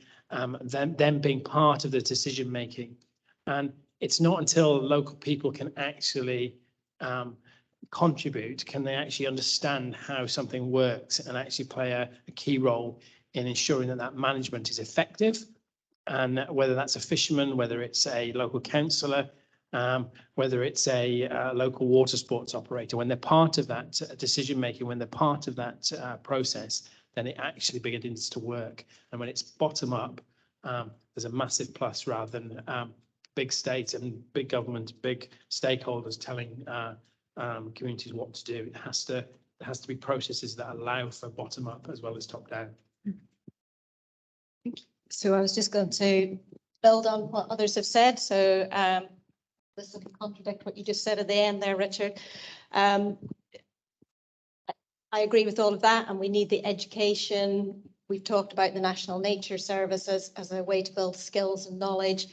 them being part of the decision making. And it's not until local people can actually contribute, can they actually understand how something works and actually play a key role in ensuring that management is effective. And whether that's a fisherman, whether it's a local councillor, whether it's a local water sports operator, when they're part of that decision making, when they're part of that process, then it actually begins to work. And when it's bottom up, there's a massive plus, rather than big state and big government, big stakeholders telling communities what to do. There has to be processes that allow for bottom up as well as top down. So I was just going to build on what others have said. So this will contradict what you just said at the end there, Richard. I agree with all of that, and we need the education. We've talked about the National Nature Service as a way to build skills and knowledge.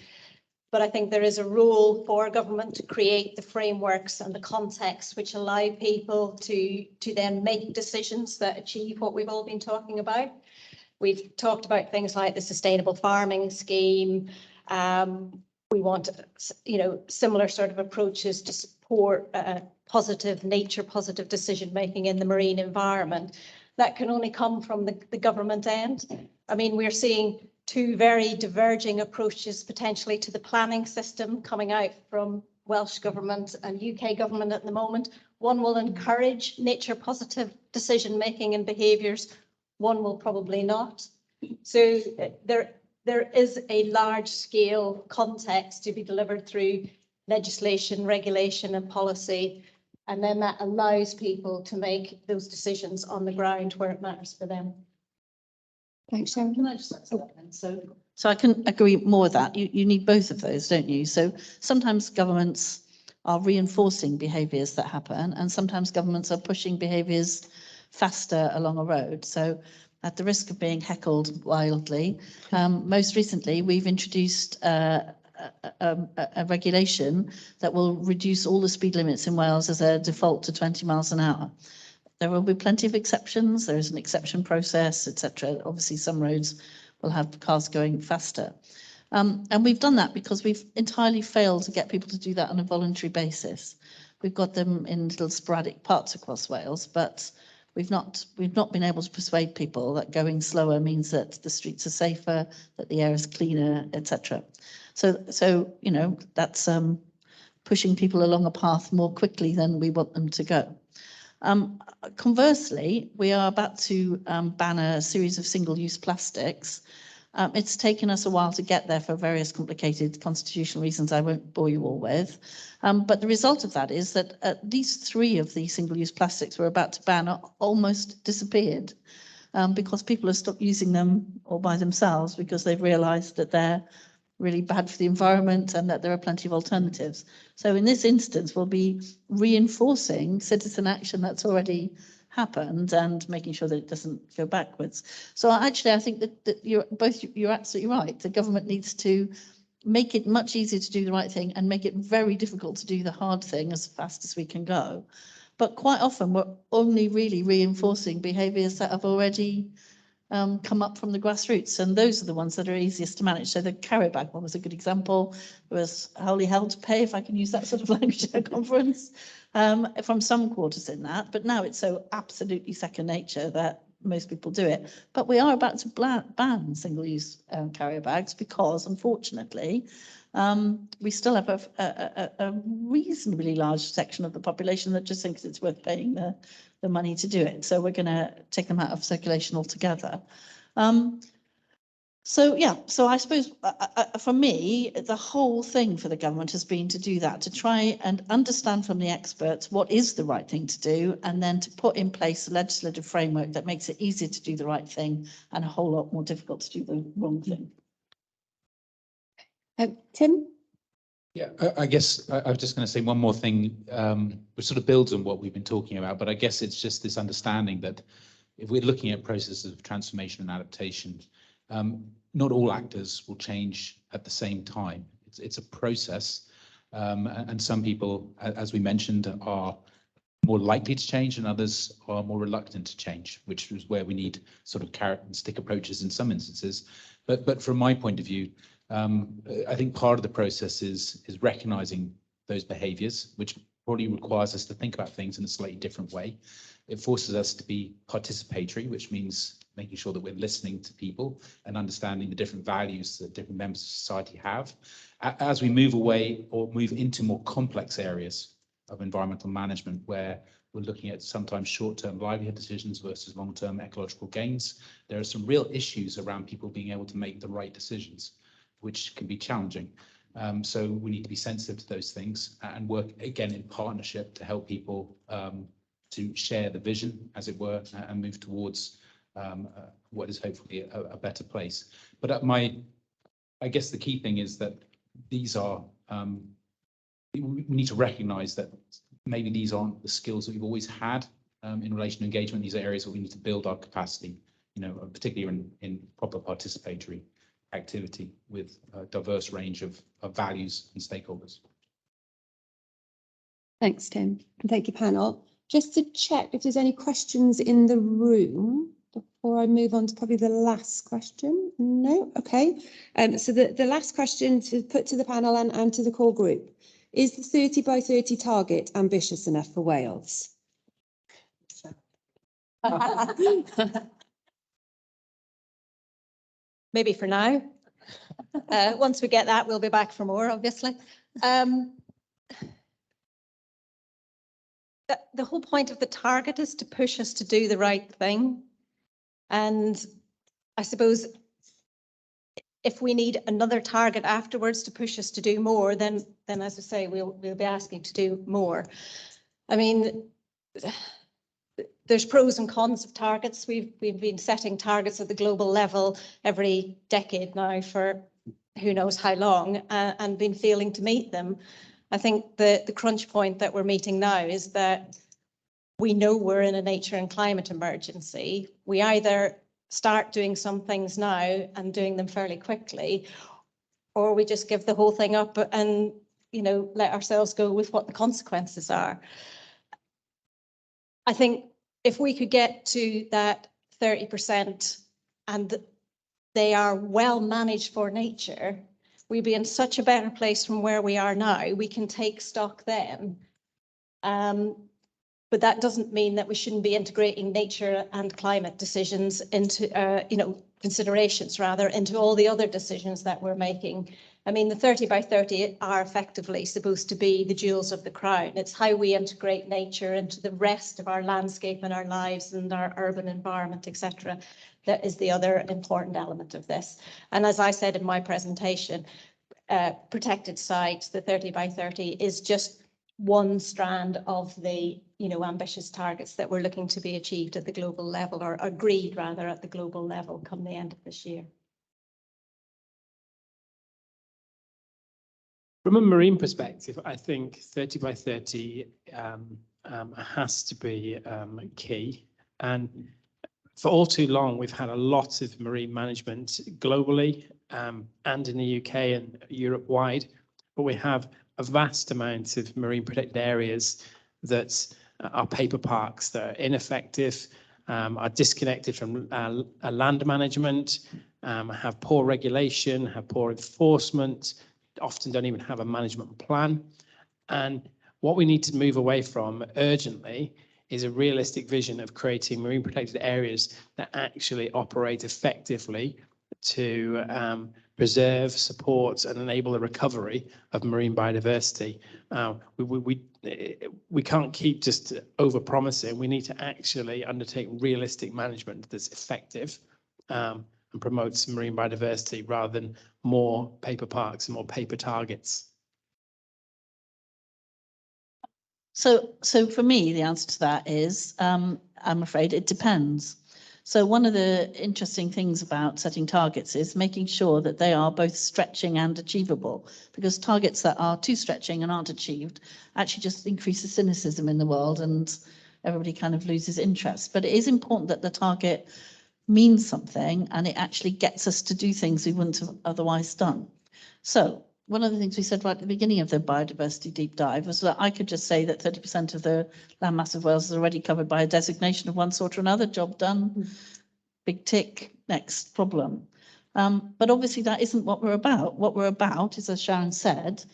But I think there is a role for government to create the frameworks and the context which allow people to then make decisions that achieve what we've all been talking about. We've talked about things like the sustainable farming scheme. We want, you know, similar sort of approaches to support positive nature, positive decision making in the marine environment. That can only come from the government end. I mean, we're seeing two very diverging approaches potentially to the planning system coming out from Welsh government and UK government at the moment. One will encourage nature positive decision making and behaviours. one will probably not. So there is a large scale context to be delivered through legislation, regulation and policy. And then that allows people to make those decisions on the ground where it matters for them. Thanks, Sharon. Can I just so I can agree more with that. You need both of those, don't you? So sometimes governments are reinforcing behaviours that happen, and sometimes governments are pushing behaviours faster along a road. So at the risk of being heckled wildly, most recently we've introduced a regulation that will reduce all the speed limits in Wales as a default to 20 miles an hour. There will be plenty of exceptions. There is an exception process, etc. Obviously, some roads will have cars going faster. And we've done that because we've entirely failed to get people to do that on a voluntary basis. We've got them in little sporadic parts across Wales, but we've not been able to persuade people that going slower means that the streets are safer, that the air is cleaner, etc. So you know, that's pushing people along a path more quickly than we want them to go. Conversely, we are about to ban a series of single-use plastics. It's taken us a while to get there for various complicated constitutional reasons I won't bore you all with. But the result of that is that at least 3 of the single-use plastics we're about to ban are almost disappeared because people have stopped using them all by themselves because they've realised that they're really bad for the environment and that there are plenty of alternatives. So in this instance, we'll be reinforcing citizen action that's already happened and making sure that it doesn't go backwards. So actually, I think that you're absolutely right. The government needs to make it much easier to do the right thing and make it very difficult to do the hard thing as fast as we can go. But quite often, we're only really reinforcing behaviours that have already come up from the grassroots, and those are the ones that are easiest to manage. So the carrot bag one was a good example. It was wholly hell to pay, if I can use that sort of language at a conference, from some quarters in that, but now it's so absolutely second nature that most people do it. But we are about to ban single-use carrier bags because, unfortunately, we still have a reasonably large section of the population that just thinks it's worth paying the money to do it. So we're going to take them out of circulation altogether. So I suppose for me, the whole thing for the government has been to do that, to try and understand from the experts what is the right thing to do, and then to put in place a legislative framework that makes it easier to do the right thing and a whole lot more difficult to do the wrong thing. Tim? Yeah, I guess I was just going to say one more thing, which sort of builds on what we've been talking about, but I guess it's just this understanding that if we're looking at processes of transformation and adaptation, not all actors will change at the same time. It's a process, and some people, as we mentioned, are more likely to change and others are more reluctant to change, which is where we need sort of carrot and stick approaches in some instances. But from my point of view, I think part of the process is recognizing those behaviors, which probably requires us to think about things in a slightly different way. It forces us to be participatory, which means making sure that we're listening to people and understanding the different values that different members of society have. As we move away or move into more complex areas of environmental management, where we're looking at sometimes short-term livelihood decisions versus long-term ecological gains, there are some real issues around people being able to make the right decisions, which can be challenging. So we need to be sensitive to those things and work again in partnership to help people to share the vision, as it were, and move towards what is hopefully a better place. But I guess the key thing is that these are, we need to recognize that maybe these aren't the skills that we've always had in relation to engagement. These are areas where we need to build our capacity, you know, particularly in proper participatory activity with a diverse range of values and stakeholders. Thanks, Tim. And thank you, panel. Just to check if there's any questions in the room before I move on to probably the last question. No? Okay. So the last question to put to the panel and to the core group. Is the 30 by 30 target ambitious enough for Wales? Maybe for now. Once we get that, we'll be back for more, obviously. The whole point of the target is to push us to do the right thing. And I suppose if we need another target afterwards to push us to do more, then as I say, we'll be asking to do more. I mean, there's pros and cons of targets. We've been setting targets at the global level every decade now for who knows how long, and been failing to meet them. I think the crunch point that we're meeting now is that we know we're in a nature and climate emergency. We either start doing some things now and doing them fairly quickly, or we just give the whole thing up and, you know, let ourselves go with what the consequences are. I think if we could get to that 30% and they are well managed for nature, we'd be in such a better place from where we are now. We can take stock then. But that doesn't mean that we shouldn't be integrating nature and climate decisions into, considerations rather, into all the other decisions that we're making. I mean, the 30 by 30 are effectively supposed to be the jewels of the crown. It's how we integrate nature into the rest of our landscape and our lives and our urban environment, etc. That is the other important element of this. And as I said in my presentation, protected sites, the 30 by 30 is just one strand of the ambitious targets that we're looking to be achieved at the global level, or agreed rather at the global level come the end of this year. From a marine perspective, I think 30 by 30 has to be key. And for all too long, we've had a lot of marine management globally and in the UK and Europe wide, but we have a vast amount of marine protected areas that are paper parks that are ineffective, are disconnected from land management, have poor regulation, have poor enforcement, often don't even have a management plan. And what we need to move away from urgently is a realistic vision of creating marine protected areas that actually operate effectively to preserve, support and enable the recovery of marine biodiversity. We can't keep just over-promising. We need to actually undertake realistic management that's effective and promotes marine biodiversity rather than more paper parks and more paper targets. So for me, the answer to that is, I'm afraid it depends. So one of the interesting things about setting targets is making sure that they are both stretching and achievable, because targets that are too stretching and aren't achieved actually just increase the cynicism in the world and everybody kind of loses interest. But it is important that the target means something and it actually gets us to do things we wouldn't have otherwise done. So one of the things we said right at the beginning of the biodiversity deep dive was that I could just say that 30% of the landmass of Wales is already covered by a designation of one sort or another. Job done, big tick, next problem. But obviously that isn't what we're about. What we're about is, as Sharon said,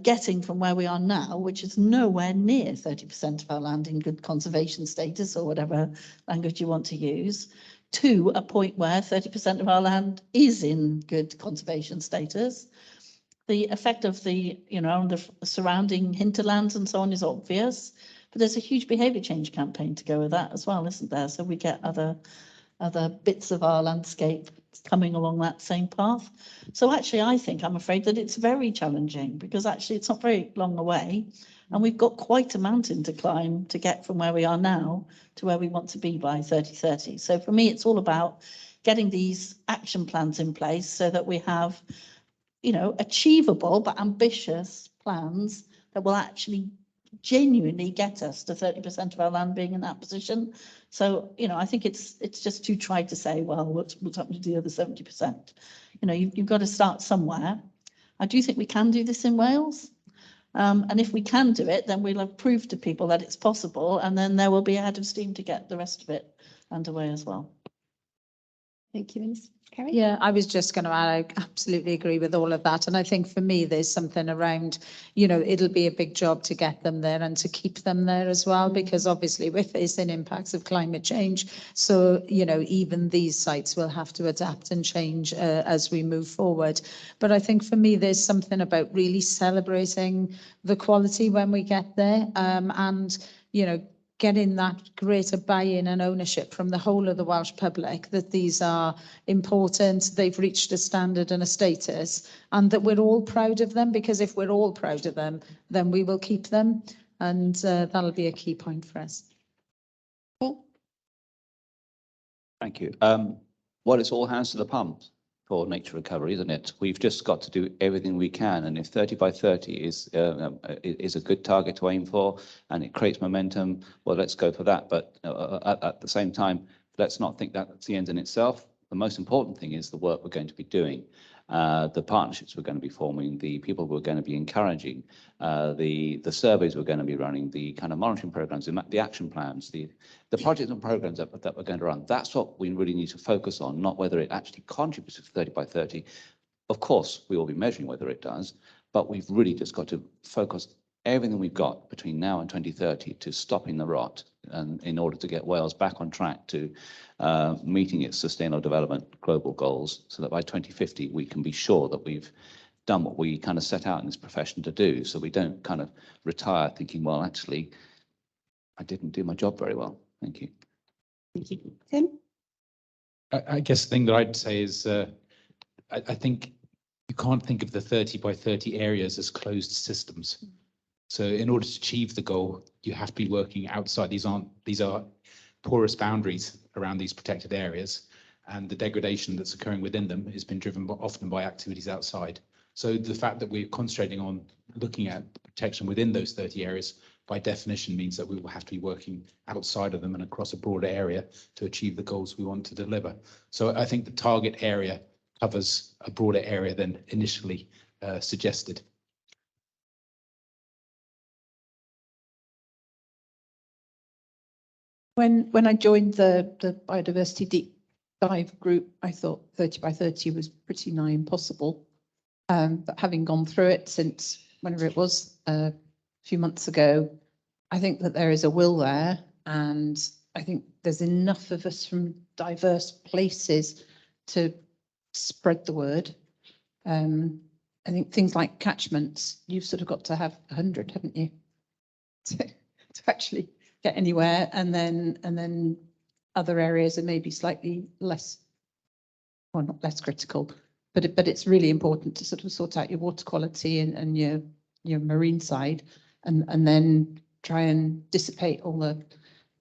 getting from where we are now, which is nowhere near 30% of our land in good conservation status, or whatever language you want to use, to a point where 30% of our land is in good conservation status. The effect of the surrounding hinterlands and so on is obvious, but there's a huge behaviour change campaign to go with that as well, isn't there? So we get other bits of our landscape coming along that same path. So actually, I'm afraid that it's very challenging, because actually it's not very long away, and we've got quite a mountain to climb to get from where we are now to where we want to be by 2030. So for me, it's all about getting these action plans in place so that we have achievable but ambitious plans that will actually genuinely get us to 30% of our land being in that position. So, I think it's just too trite to say, well, what's happened to the other 70%? You've got to start somewhere. I do think we can do this in Wales. And if we can do it, then we'll have proved to people that it's possible, and then there will be a head of steam to get the rest of it underway as well. Thank you, Ms. Carey. Yeah, I was just going to add, I absolutely agree with all of that. And I think for me, there's something around, it'll be a big job to get them there and to keep them there as well, because obviously we're facing impacts of climate change. So, even these sites will have to adapt and change as we move forward. But I think for me, there's something about really celebrating the quality when we get there, and, getting that greater buy-in and ownership from the whole of the Welsh public that these are important, they've reached a standard and a status, and that we're all proud of them, because if we're all proud of them, then we will keep them, and that'll be a key point for us. Thank you. Well, it's all hands to the pump for nature recovery, isn't it? We've just got to do everything we can, and if 30 by 30 is a good target to aim for, and it creates momentum, well, let's go for that. But at the same time, let's not think that that's the end in itself. The most important thing is the work we're going to be doing, the partnerships we're going to be forming, the people we're going to be encouraging, the surveys we're going to be running, the kind of monitoring programs, the action plans, the projects and programs that we're going to run. That's what we really need to focus on, not whether it actually contributes to 30 by 30. Of course, we will be measuring whether it does, but we've really just got to focus everything we've got between now and 2030 to stopping the rot, and in order to get Wales back on track to meeting its sustainable development global goals, so that by 2050 we can be sure that we've done what we kind of set out in this profession to do, so we don't kind of retire thinking, well, actually, I didn't do my job very well. Thank you. Thank you. Tim? I guess the thing that I'd say is I think you can't think of the 30 by 30 areas as closed systems. So in order to achieve the goal, you have to be working outside. These are porous boundaries around these protected areas, and the degradation that's occurring within them has been driven often by activities outside. So the fact that we're concentrating on looking at protection within those 30 areas, by definition, means that we will have to be working outside of them and across a broader area to achieve the goals we want to deliver. So I think the target area covers a broader area than initially suggested. When I joined the biodiversity deep dive group, I thought 30 by 30 was pretty nigh impossible. But having gone through it since whenever it was a few months ago, I think that there is a will there, and I think there's enough of us from diverse places to spread the word. I think things like catchments, you've sort of got to have 100, haven't you, to actually get anywhere, and then other areas are maybe slightly less, well, not less critical, but it's really important to sort of sort out your water quality and your marine side, and then try and dissipate all the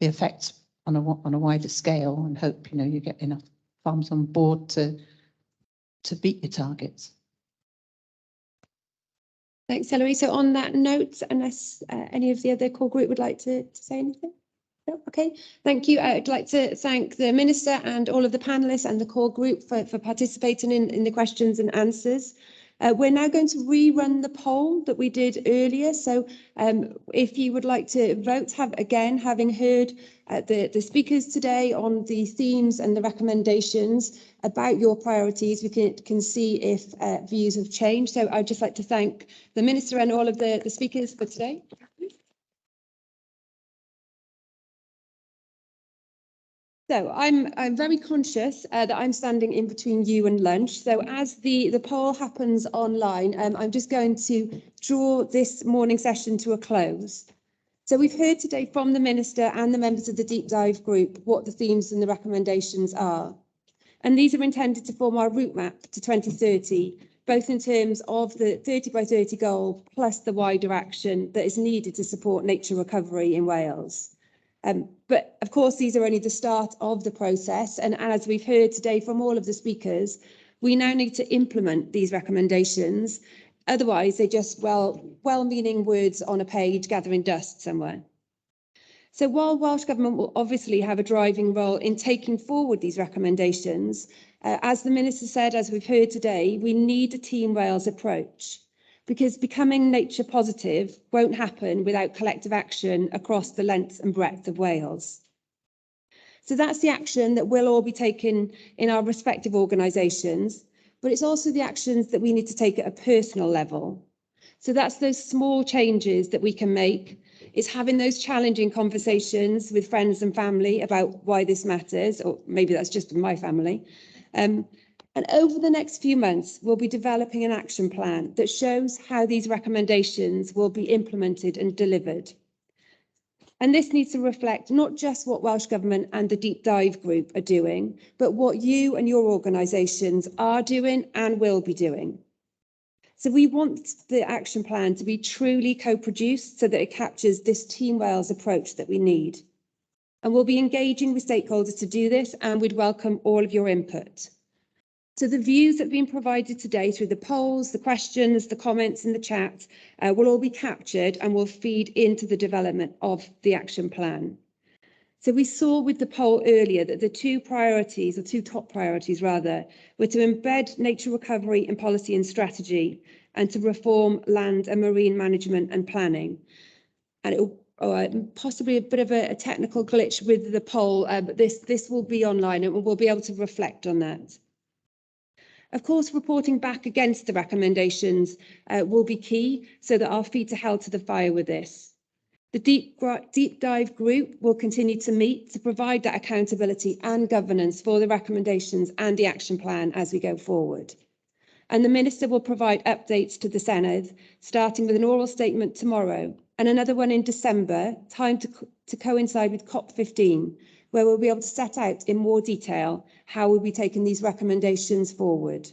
effects on a wider scale, and hope you get enough farms on board to beat your targets. Thanks, Hilary. So on that note, unless any of the other core group would like to say anything? No? Okay, thank you. I'd like to thank the Minister and all of the panellists and the core group for participating in the questions and answers. We're now going to rerun the poll that we did earlier. So if you would like to vote, having heard the speakers today on the themes and the recommendations about your priorities, we can see if views have changed. So I'd just like to thank the Minister and all of the speakers for today. So I'm very conscious that I'm standing in between you and lunch. So as the poll happens online, I'm just going to draw this morning session to a close. So we've heard today from the Minister and the members of the deep dive group what the themes and the recommendations are. And these are intended to form our route map to 2030, both in terms of the 30 by 30 goal plus the wider action that is needed to support nature recovery in Wales. But of course, these are only the start of the process. And as we've heard today from all of the speakers, we now need to implement these recommendations. Otherwise, they're just well-meaning words on a page gathering dust somewhere. So while Welsh Government will obviously have a driving role in taking forward these recommendations, as the Minister said, as we've heard today, we need a Team Wales approach, because becoming nature positive won't happen without collective action across the length and breadth of Wales. So that's the action that we'll all be taking in our respective organisations, but it's also the actions that we need to take at a personal level. So that's those small changes that we can make. It's having those challenging conversations with friends and family about why this matters, or maybe that's just my family. And over the next few months, we'll be developing an action plan that shows how these recommendations will be implemented and delivered. And this needs to reflect not just what Welsh Government and the Deep Dive Group are doing, but what you and your organisations are doing and will be doing. So we want the action plan to be truly co-produced so that it captures this Team Wales approach that we need. And we'll be engaging with stakeholders to do this, and we'd welcome all of your input. So the views that have been provided today through the polls, the questions, the comments and the chat will all be captured and will feed into the development of the action plan. So we saw with the poll earlier that the two top priorities rather, were to embed nature recovery in policy and strategy and to reform land and marine management and planning. And it will possibly a bit of a technical glitch with the poll, but this will be online and we'll be able to reflect on that. Of course, reporting back against the recommendations will be key so that our feet are held to the fire with this. The deep dive group will continue to meet to provide that accountability and governance for the recommendations and the action plan as we go forward. And the Minister will provide updates to the Cynhadledd, starting with an oral statement tomorrow and another one in December, timed to coincide with COP15, where we'll be able to set out in more detail how we'll be taking these recommendations forward.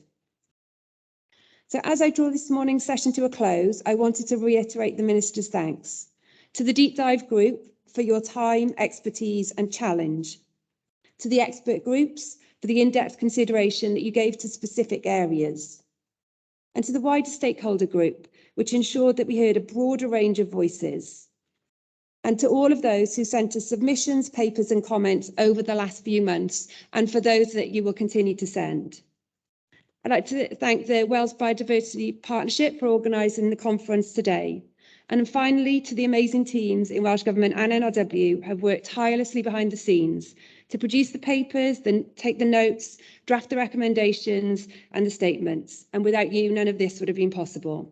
So as I draw this morning's session to a close, I wanted to reiterate the Minister's thanks to the Deep Dive Group for your time, expertise and challenge, to the expert groups for the in-depth consideration that you gave to specific areas, and to the wider stakeholder group, which ensured that we heard a broader range of voices. And to all of those who sent us submissions, papers and comments over the last few months, and for those that you will continue to send. I'd like to thank the Wales Biodiversity Partnership for organising the conference today. And finally, to the amazing teams in Welsh Government and NRW who have worked tirelessly behind the scenes to produce the papers, then take the notes, draft the recommendations and the statements. And without you, none of this would have been possible.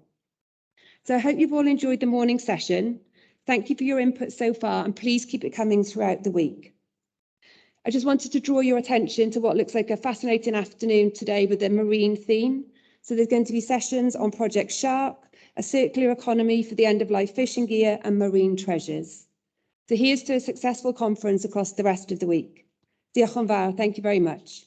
So I hope you've all enjoyed the morning session. Thank you for your input so far, and please keep it coming throughout the week. I just wanted to draw your attention to what looks like a fascinating afternoon today with the marine theme. So there's going to be sessions on Project Shark, a circular economy for the end-of-life fishing gear and marine treasures. So here's to a successful conference across the rest of the week. Diolch yn fawr, thank you very much.